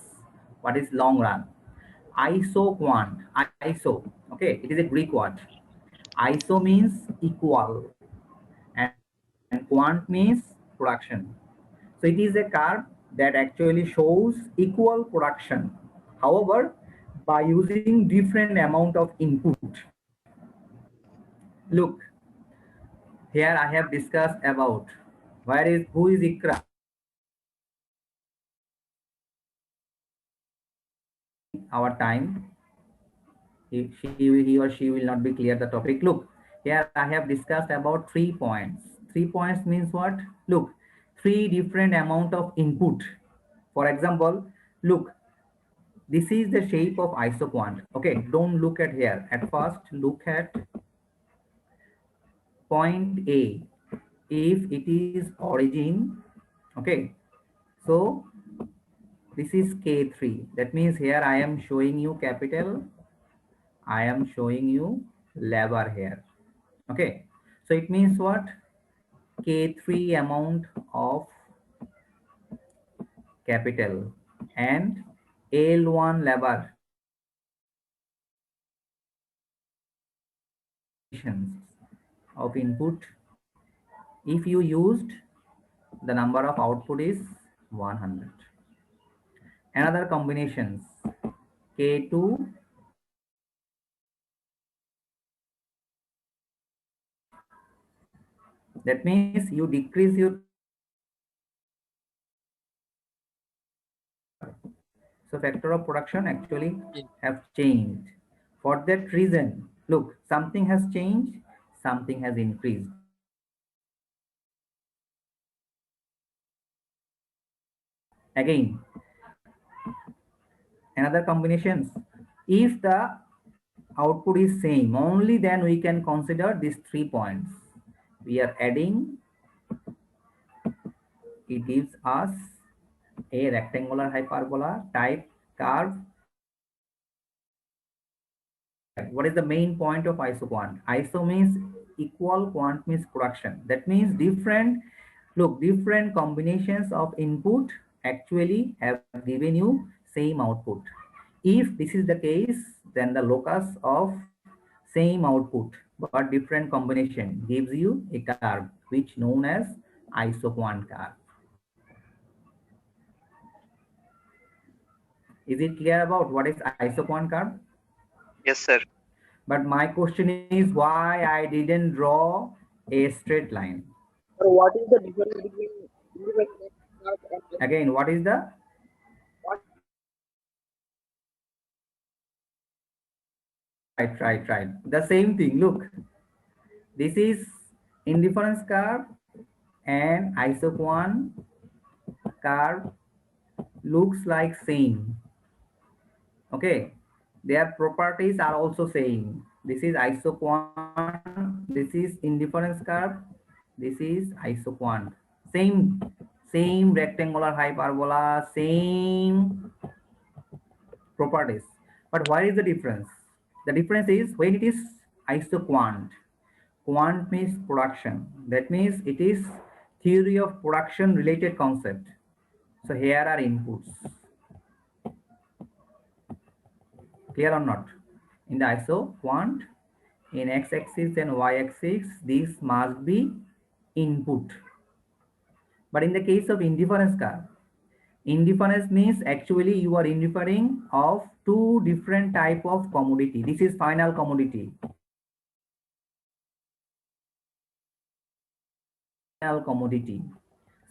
what is long run. Isoquant, iso, okay, it is a Greek word. Iso means equal and quant means production. So it is a curve that actually shows equal production. However, by using different amount of input. Look, here I have discussed about who is Ikra? Our time, he or she will not be clear the topic. Look, here I have discussed about 3 points. 3 points means what? Look, 3 different amount of input. For example, look, this is the shape of isoquant. Okay, don't look at here. At first, look at point A. If it is origin, okay, so this is K3. That means here I am showing you capital. I am showing you lever here. Okay, so it means what? K3 amount of capital and L1 lever of input. If you used, the number of output is 100. Another combinations, K2 that means you decrease your, so factor of production actually have changed. For that reason, look, something has changed, something has increased. Again, another combinations, if the output is same, only then we can consider these 3 points. We are adding, it gives us a rectangular hyperbola type curve. What is the main point of isoquant? Iso means equal, quant means production. That means different, look, different combinations of input actually have given you same output. If this is the case, then the locus of same output but different combination gives you a curve which known as isoquant curve. Is it clear about what is isoquant curve? Yes, sir. But my question is why I didn't draw a straight line. So what is the difference between independent curve and Again, what is the? Right. The same thing. Look, this is indifference curve and isoquant curve looks like same. Okay, their properties are also same. This is isoquant, this is indifference curve, this is isoquant. Same rectangular hyperbola, same properties. But what is the difference? The difference is when it is isoquant, quant means production. That means it is theory of production related concept. So here are inputs. Clear or not? In the isoquant, in x-axis and y-axis, this must be input. But in the case of indifference curve, indifference means actually you are inferring of 2 different type of commodity. This is final commodity. Final commodity.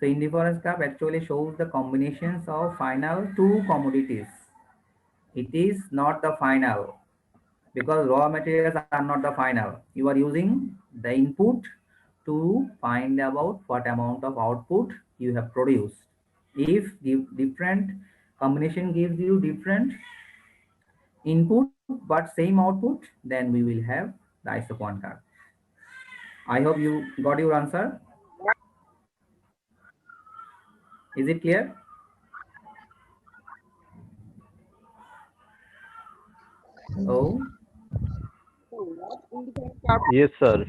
So indifference curve actually shows the combinations of final 2 commodities. It is not the final because raw materials are not the final. You are using the input to find about what amount of output you have produced. If the different combination gives you different input but same output, then we will have the isoquant curve. I hope you got your answer. Is it clear? Oh, what independent curve? Yes, sir.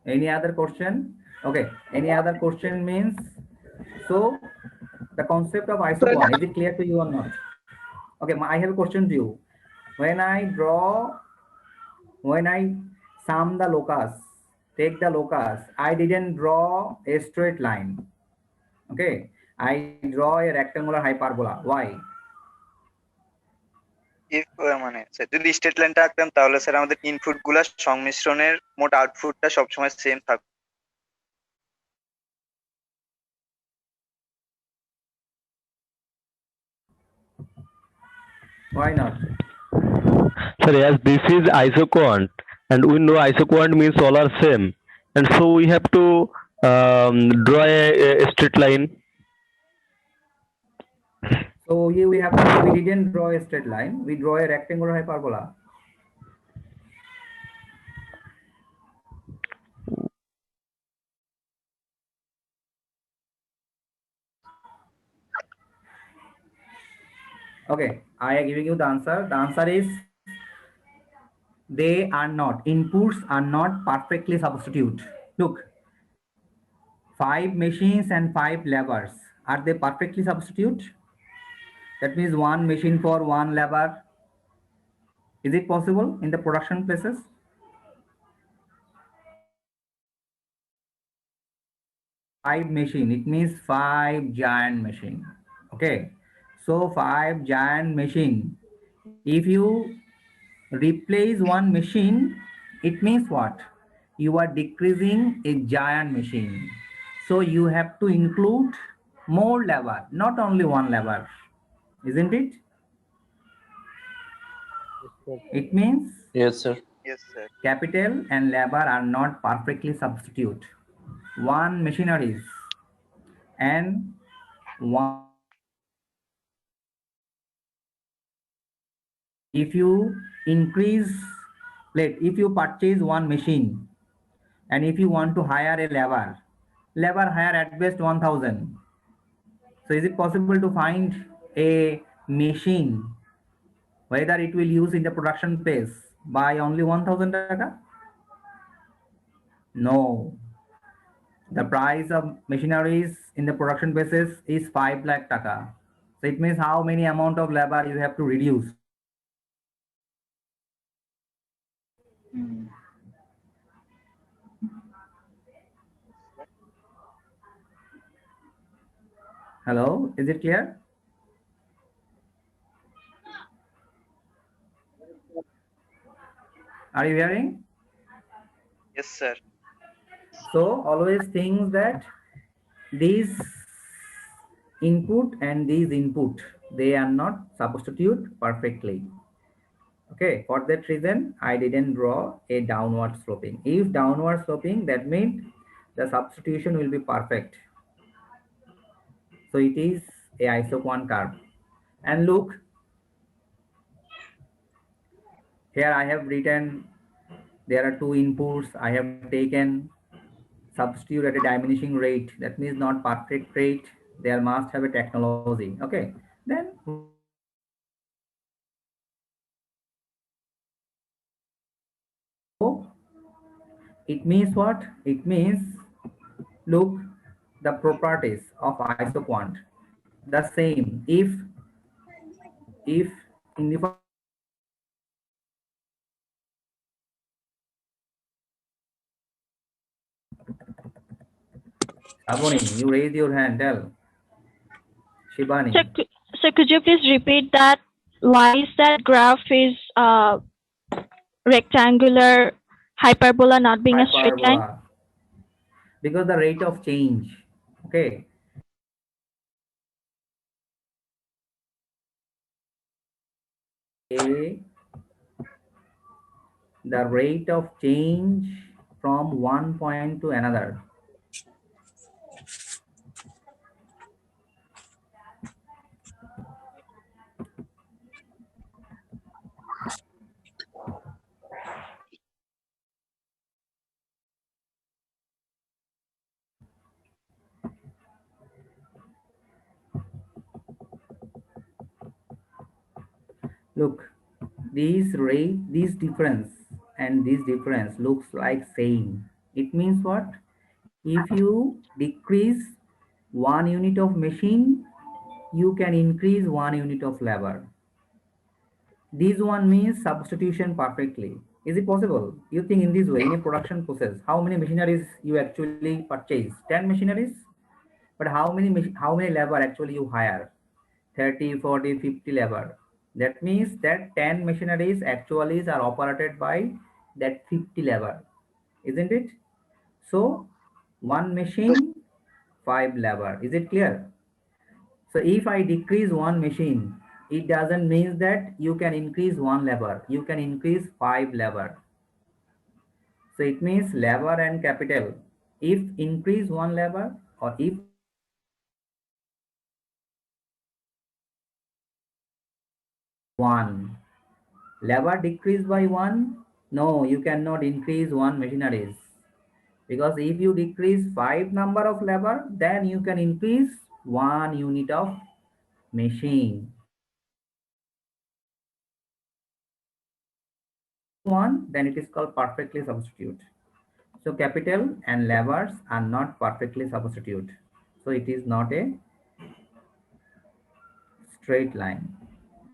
any other question? Okay, any other question means, so the concept of isoquant, is it clear to you or not? Okay, I have a question to you. When I sum the locus, take the locus, I didn't draw a straight line. Okay, I draw a rectangular hyperbola. Why? If মানে sir যদি straight লাইনটা আঁকতাম তাহলে sir আমাদের input গুলা সংমিশ্রণের মোট আউটপুটটা সবসময় সেম থাকবে। Why not? Sir, as this is isoquant, and we know isoquant means all are same, and so we have to draw a straight line. So here we have to, we didn't draw a straight line. We draw a rectangular hyperbola. Okay, I am giving you the answer. The answer is they are not. Inputs are not perfectly substitute. Look, 5 machines and 5 levers. Are they perfectly substitute? That means one machine for one lever. Is it possible in the production places? Five machine, it means 5 giant machine. Okay, so 5 giant machine. If you replace one machine, it means what? You are decreasing a giant machine. So you have to include more lever, not only one lever, isn't it? It means Yes, sir. Yes, sir. capital and labor are not perfectly substitute. One machineries and one. If you increase, if you purchase one machine and if you want to hire a labor hire at best 1000. So is it possible to find a machine whether it will use in the production phase by only 1000 taka? No. The price of machineries in the production basis is 5 lakh taka. So it means how many amount of labor you have to reduce. Hello, is it clear? Are you hearing? Yes, sir. So always think that these input and these input, they are not substitute perfectly. Okay, for that reason, I didn't draw a downward sloping. If downward sloping, that means the substitution will be perfect. So it is a isoquant curve. And look, here I have written, there are two inputs. I have taken substitute at a diminishing rate. That means not perfect rate. There must have a technology. Okay, then it means what? It means, look, the properties of isoquant, the same. If in the Aboni, you raise your hand, tell. Shibani. So could you please repeat that? Why is that graph is rectangular hyperbola not being a straight line? Hyperbola. Because the rate of change. Okay. The rate of change from one point to another. Look, this difference and this difference looks like same. It means what? If you decrease 1 unit of machine, you can increase 1 unit of labor. This one means substitution perfectly. Is it possible? You think in this way, in a production process, how many machineries you actually purchase? 10 machineries? But how many labor actually you hire? 30, 40, 50 labor. That means that 10 machineries actually are operated by that 50 labor, isn't it? So one machine, 5 labor. Is it clear? So if I decrease one machine, it doesn't mean that you can increase one labor. You can increase 5 labor. So it means labor and capital. If increase one labor or if one labor decrease by one, no, you cannot increase one machineries. Because if you decrease 5 number of labor, then you can increase 1 unit of machine. One, then it is called perfectly substitute. So capital and labors are not perfectly substitute. So it is not a straight line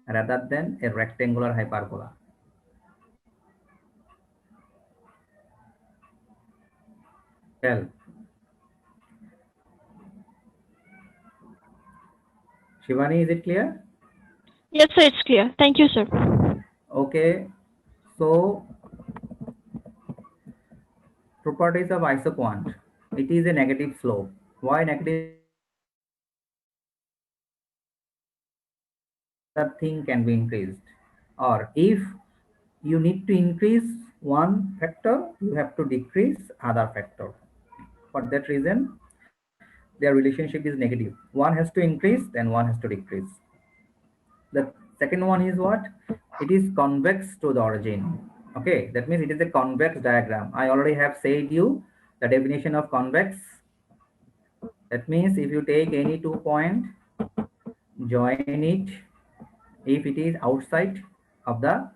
rather than a rectangular hyperbola. Well, Shivani, is it clear? Yes, sir, it's clear. Thank you, sir. Okay. So properties of isoquant. It is a negative slope. Why negative? That thing can be increased. Or if you need to increase one factor, you have to decrease other factor. For that reason, their relationship is negative. One has to increase, then one has to decrease. The second one is what? It is convex to the origin. Okay, that means it is a convex diagram. I already have said you the definition of convex. That means if you take any 2 point, join it. If it is outside of the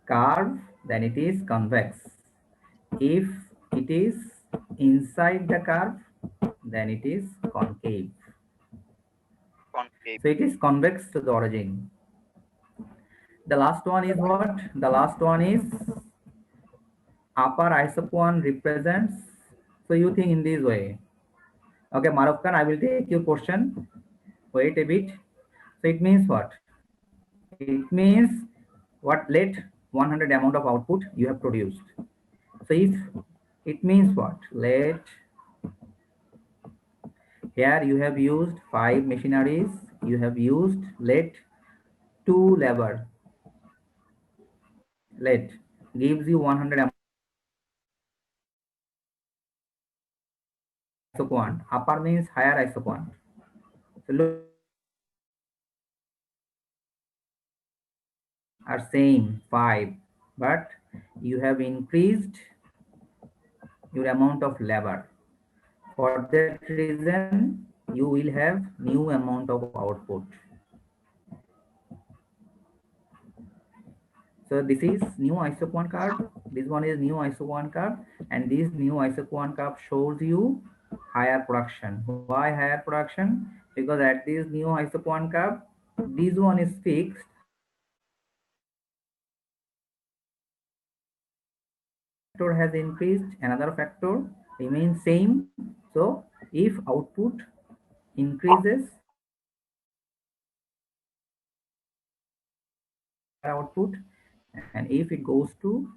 curve, then it is convex. If it is inside the curve, then it is concave. Concave. So it is convex to the origin. The last one is what? The last one is upper isoquant represents. So you think in this way. Okay, Marufkan, I will take your question. Wait a bit. So it means what? It means what? Let 100 amount of output you have produced. So if it means what? Let here you have used 5 machineries. You have used let 2 labor. Let gives you 100 isoquant. Upper means higher isoquant. So look, are same 5, but you have increased your amount of labor. For that reason, you will have new amount of output. So this is new isoquant curve. This one is new isoquant curve, and this new isoquant curve shows you higher production. Why higher production? Because at this new isoquant curve, this one is fixed. Factor has increased, another factor remains same. So if output increases, output, and if it goes to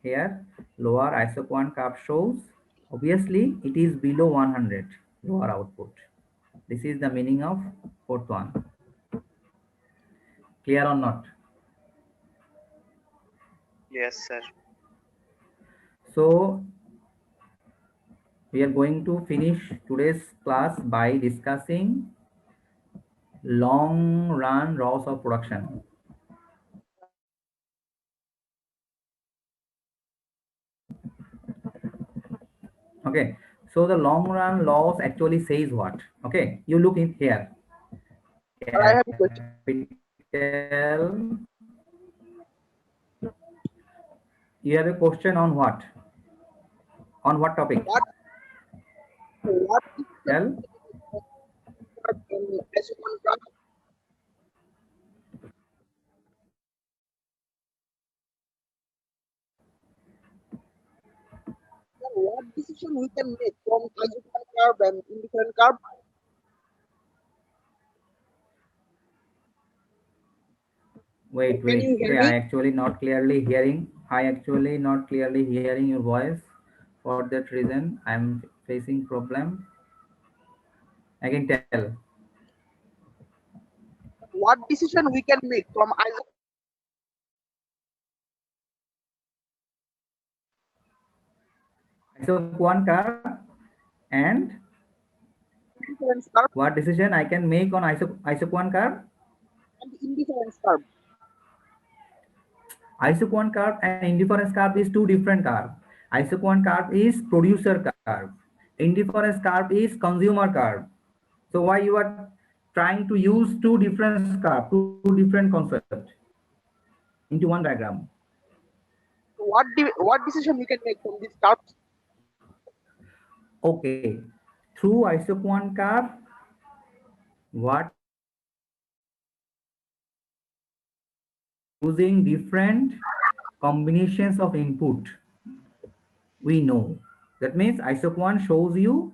here, lower isoquant curve shows obviously it is below 100 lower output. This is the meaning of fourth one. Clear or not? Yes, sir. So we are going to finish today's class by discussing long run loss of production. Okay, so the long run loss actually says what? Okay, you look in here. I have a question. Capital. You have a question on what? On what topic? What is the Tell. isoquant graph? What decision we can make from isoquant curve and indifferent curve? Wait, Can you wait. hear Okay, me? I actually not clearly hearing. I actually not clearly hearing your voice. For that reason, I'm facing problem. I can tell. What decision we can make from Isoquant curve and indifference curve what decision I can make on isoquant curve? and indifference curve? Isoquant curve and indifference curve is two different curve. Isoquant curve is producer curve. Indifference curve is consumer curve. So why you are trying to use two different curve, two different concepts into one diagram? What decision we can make from these curves? Okay, through isoquant curve, what using different combinations of input we know. That means isoquant shows you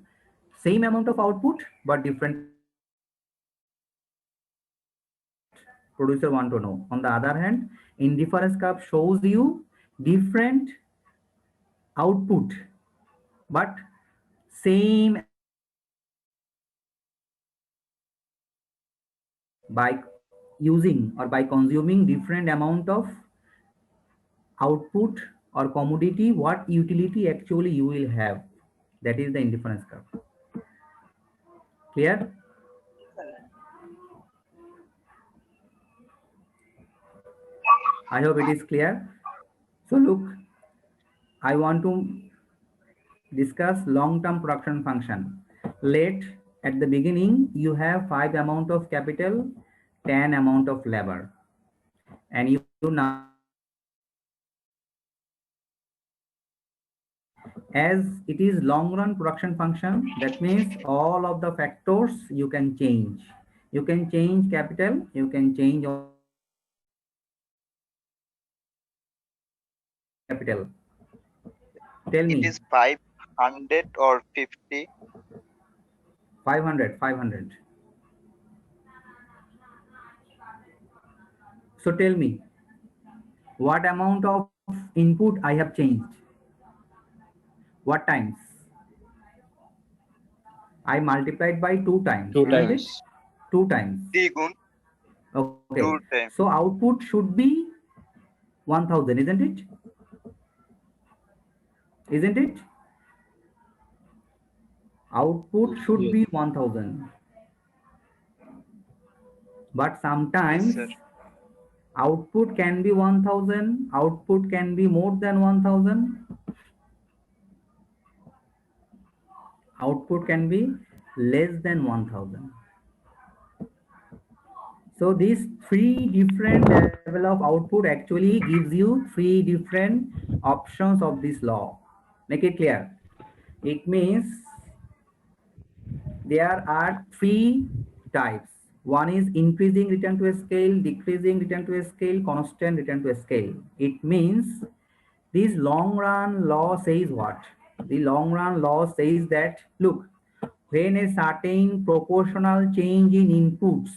same amount of output but different producer want to know. On the other hand, indifference curve shows you different output but same by using or by consuming different amount of output or commodity, what utility actually you will have. That is the indifference curve. Clear? I hope it is clear. So look, I want to discuss long-term production function. Let at the beginning you have 5 amount of capital, 10 amount of labor, and you now as it is long run production function, that means all of the factors you can change. You can change capital, you can change capital. Tell It me. is 500 or 50. 500, 500. So tell me, what amount of input I have changed? What times? I multiplied by 2 times, Two isn't it? times. 2 times. 3 gun Okay. 2 times. So output should be 1000, isn't it? Isn't it? Output should Yes. be 1000. But Yes, sometimes sir. output can be 1000, output can be more than 1000, output can be less than 1000. So these three different level of output actually gives you three different options of this law. Make it clear. It means there are three types. One is increasing return to a scale, decreasing return to a scale, constant return to a scale. It means this long run law says what? The long run law says that, look, when a certain proportional change in inputs,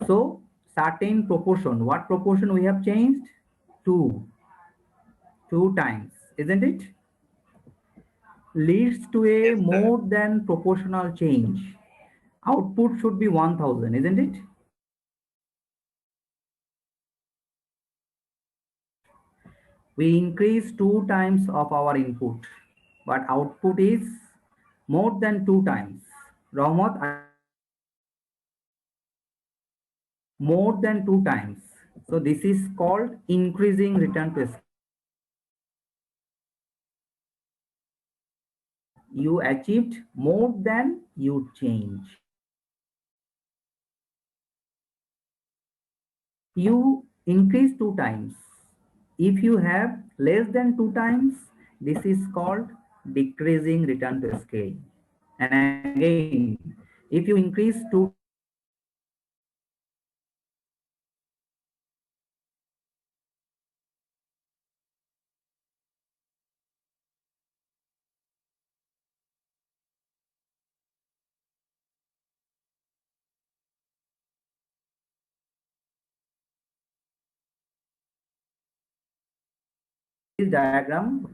so certain proportion, what proportion we have changed? 2 times, isn't it? Leads to a Yes, sir. more than proportional change. Output should be 1000, isn't it? We increase 2 times of our input, but output is more than 2 times. Rahmat, more than 2 times. So this is called increasing return to scale. You achieved more than you change. You increase 2 times. If you have less than 2 times, this is called decreasing return to scale. And again, if you increase 2 this diagram.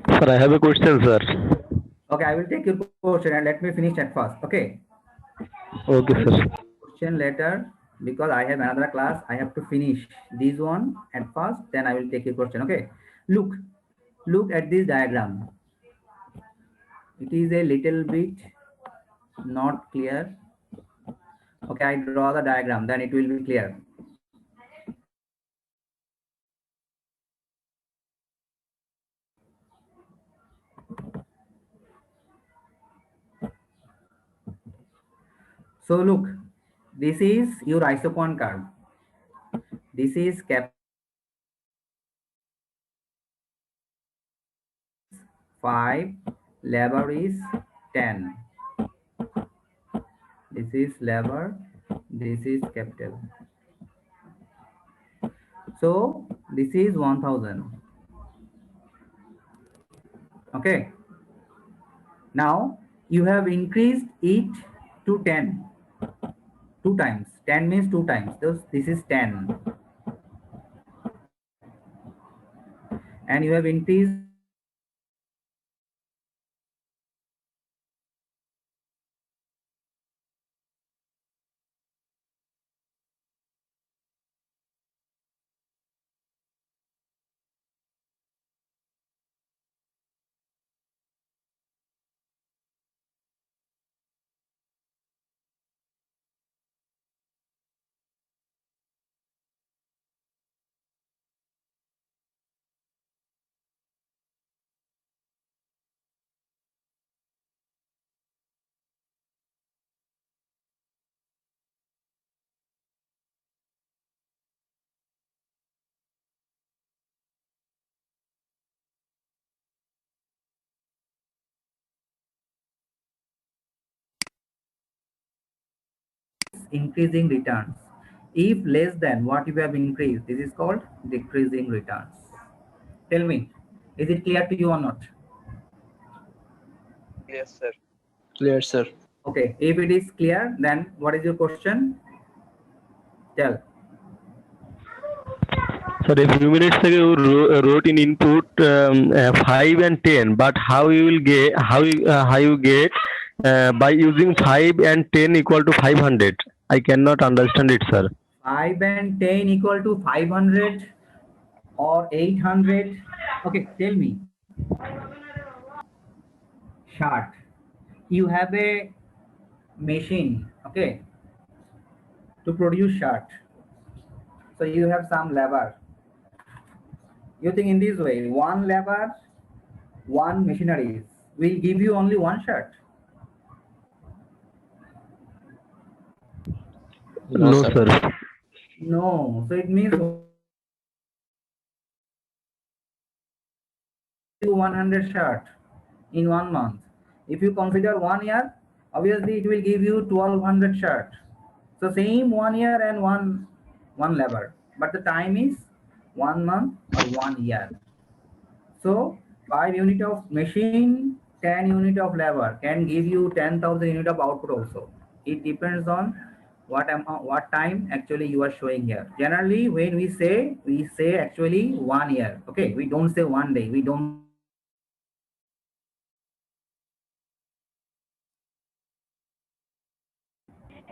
Sir, I have a question, sir. Okay, I will take your question and let me finish at first. Okay. Okay, sir. Question later because I have another class. I have to finish this one at first. Then I will take your question. Okay. Look at this diagram. It is a little bit not clear. Okay, I draw the diagram. Then it will be clear. So look, this is your isoquant curve. This is cap 5, lever is 10. This is lever, this is capital. So this is 1000. Okay. Now you have increased it to 10. 2 times. 10 means 2 times. So this is 10. And you have increased increasing returns. If less than what you have increased, this is called decreasing returns. Tell me, is it clear to you or not? Yes, sir. Clear, sir. Okay, if it is clear, then what is your question? Tell. Sir, a few minutes ago you wrote in input 5 and 10, but how you get by using 5 and 10 equal to 500? I cannot understand it, sir. 5 and 10 equal to 500 or 800. Okay, tell me. Chart. You have a machine, okay, to produce chart. So you have some lever. You think in this way, one lever, one machinery will give you only one chart. No, sir. No, so it means 100 chart in 1 month. If you consider 1 year, obviously it will give you 1200 chart. So same 1 year and one lever, but the time is 1 month or 1 year. So 5 unit of machine, 10 unit of lever can give you 10,000 unit of output also. It depends on what time actually you are showing here. Generally, when we say actually 1 year. Okay, we don't say 1 day. We don't.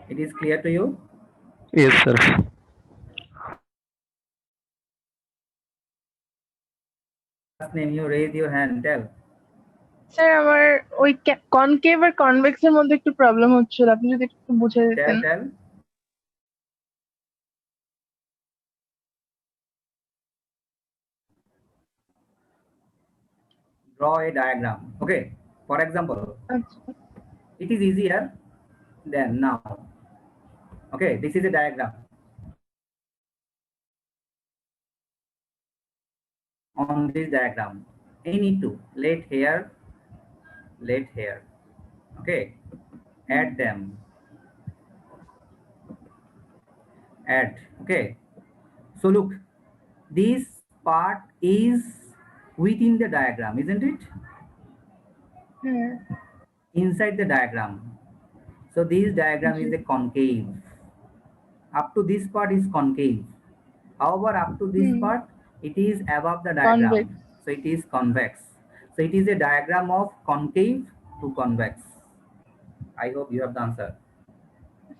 It is clear to you? Yes, sir. Last name, you raise your hand. Tell. Sir আমার ওই concave আর কনভেক্সের মধ্যে একটু problem হচ্ছিল, আপনি যদি একটু বুঝিয়ে দিতেন। Tell. Draw a diagram. Okay. For example, it is easier than now. Okay, this is a diagram. On this diagram, I need to let here, okay, add them, add, okay. So look, this part is within the diagram, isn't it? Inside the diagram. So this diagram is a concave. Up to this part is concave. However, up to this part, It is above the diagram. Convex. So it is convex. So it is a diagram of concave to convex. I hope you have the answer.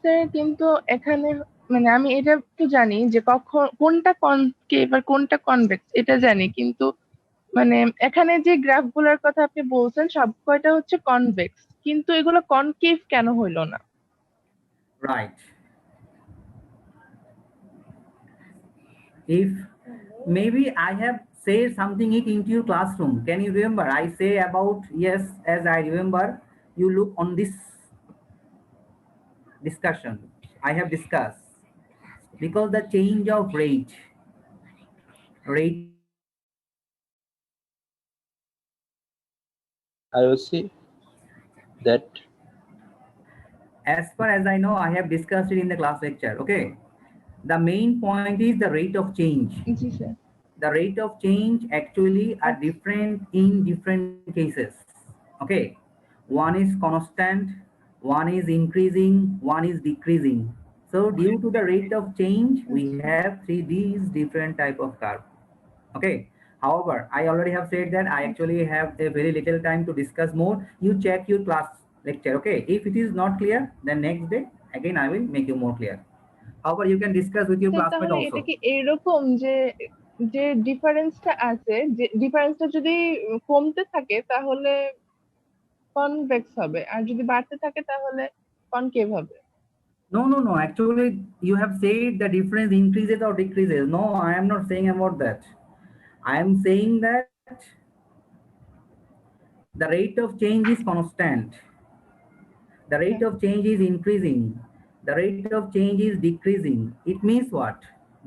Sir কিন্তু এখানে মানে আমি এটা তো জানি যে কখন কোনটা কনকেভ আর কোনটা কনভেক্স এটা জানি, কিন্তু মানে এখানে যে গ্রাফগুলোর কথা আপনি বলছেন সব কয়টা হচ্ছে কনভেক্স, কিন্তু এগুলো কনকেভ কেন হইলো না? Right. If maybe I have said something it into your classroom, can you remember? I say about, yes, as I remember, you look on this discussion I have discussed, because the change of rate I will see that. As far as I know, I have discussed it in the class lecture. Okay, the main point is the rate of change. G sir. The rate of change actually are different in different cases. Okay, one is constant, one is increasing, one is decreasing. So due to the rate of change, we have these different type of curve. Okay, however, I already have said that I actually have a very little time to discuss more. You check your class lecture. Okay, if it is not clear, then next day again I will make you more clear. However, you can discuss with your sir classmate তাহলে also. এটা কি এরকম যে যে ডিফারেন্সটা আছে, যে ডিফারেন্সটা যদি কমতে থাকে তাহলে কনভেক্স হবে, আর যদি বাড়তে থাকে তাহলে কনকেভ হবে? No, no, no. Actually, you have said the difference increases or decreases. No, I am not saying about that. I am saying that the rate of change is constant. The rate of change is increasing. The rate of change is decreasing. It means what?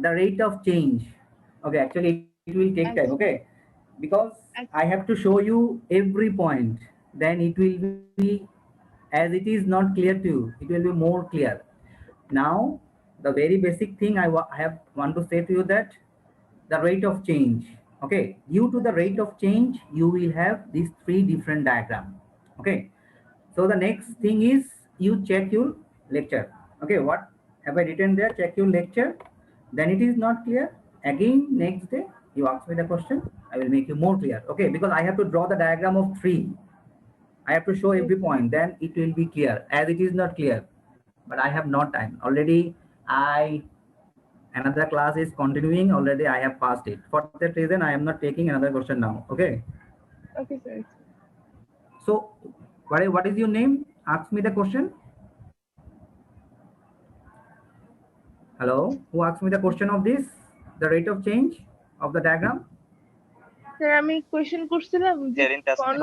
The rate of change. Okay, actually, it will take time. Okay, because I have to show you every point. Then it will be, as it is not clear to you, it will be more clear. Now, the very basic thing I want to say to you that the rate of change. Okay, due to the rate of change, you will have these three different diagrams. Okay, so the next thing is you check your lecture. Okay, what have I written there? Check your lecture. Then it is not clear. Again, next day you ask me the question. I will make you more clear. Okay, because I have to draw the diagram of three. I have to show every point. Then it will be clear. As it is not clear, but I have not time already. Another class is continuing already. I have passed it. For that reason, I am not taking another question now. Okay. Okay, sir. So, what is your name? Ask me the question. Hello, who asked me the question of this? The rate of change of the diagram. Sir আমি question করছিলাম যে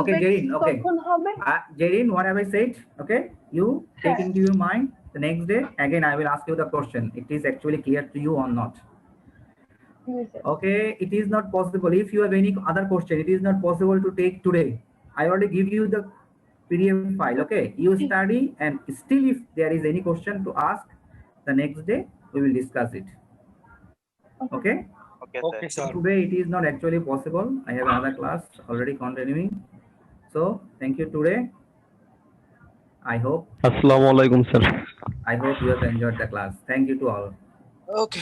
Okay, Jerin. Okay. কখন হবে? Jerin, what have I said? Okay, you take into your mind. The next day, again, I will ask you the question. It is actually clear to you or not? Okay, it is not possible. If you have any other question, it is not possible to take today. I already give you the PDF file. Okay, you study, and still if there is any question to ask, the next day we will discuss it. Okay. Okay, sir. Today it is not actually possible. I have another class already continuing. So thank you today. I hope. Assalamualaikum, sir. I hope you have enjoyed the class. Thank you to all. Okay.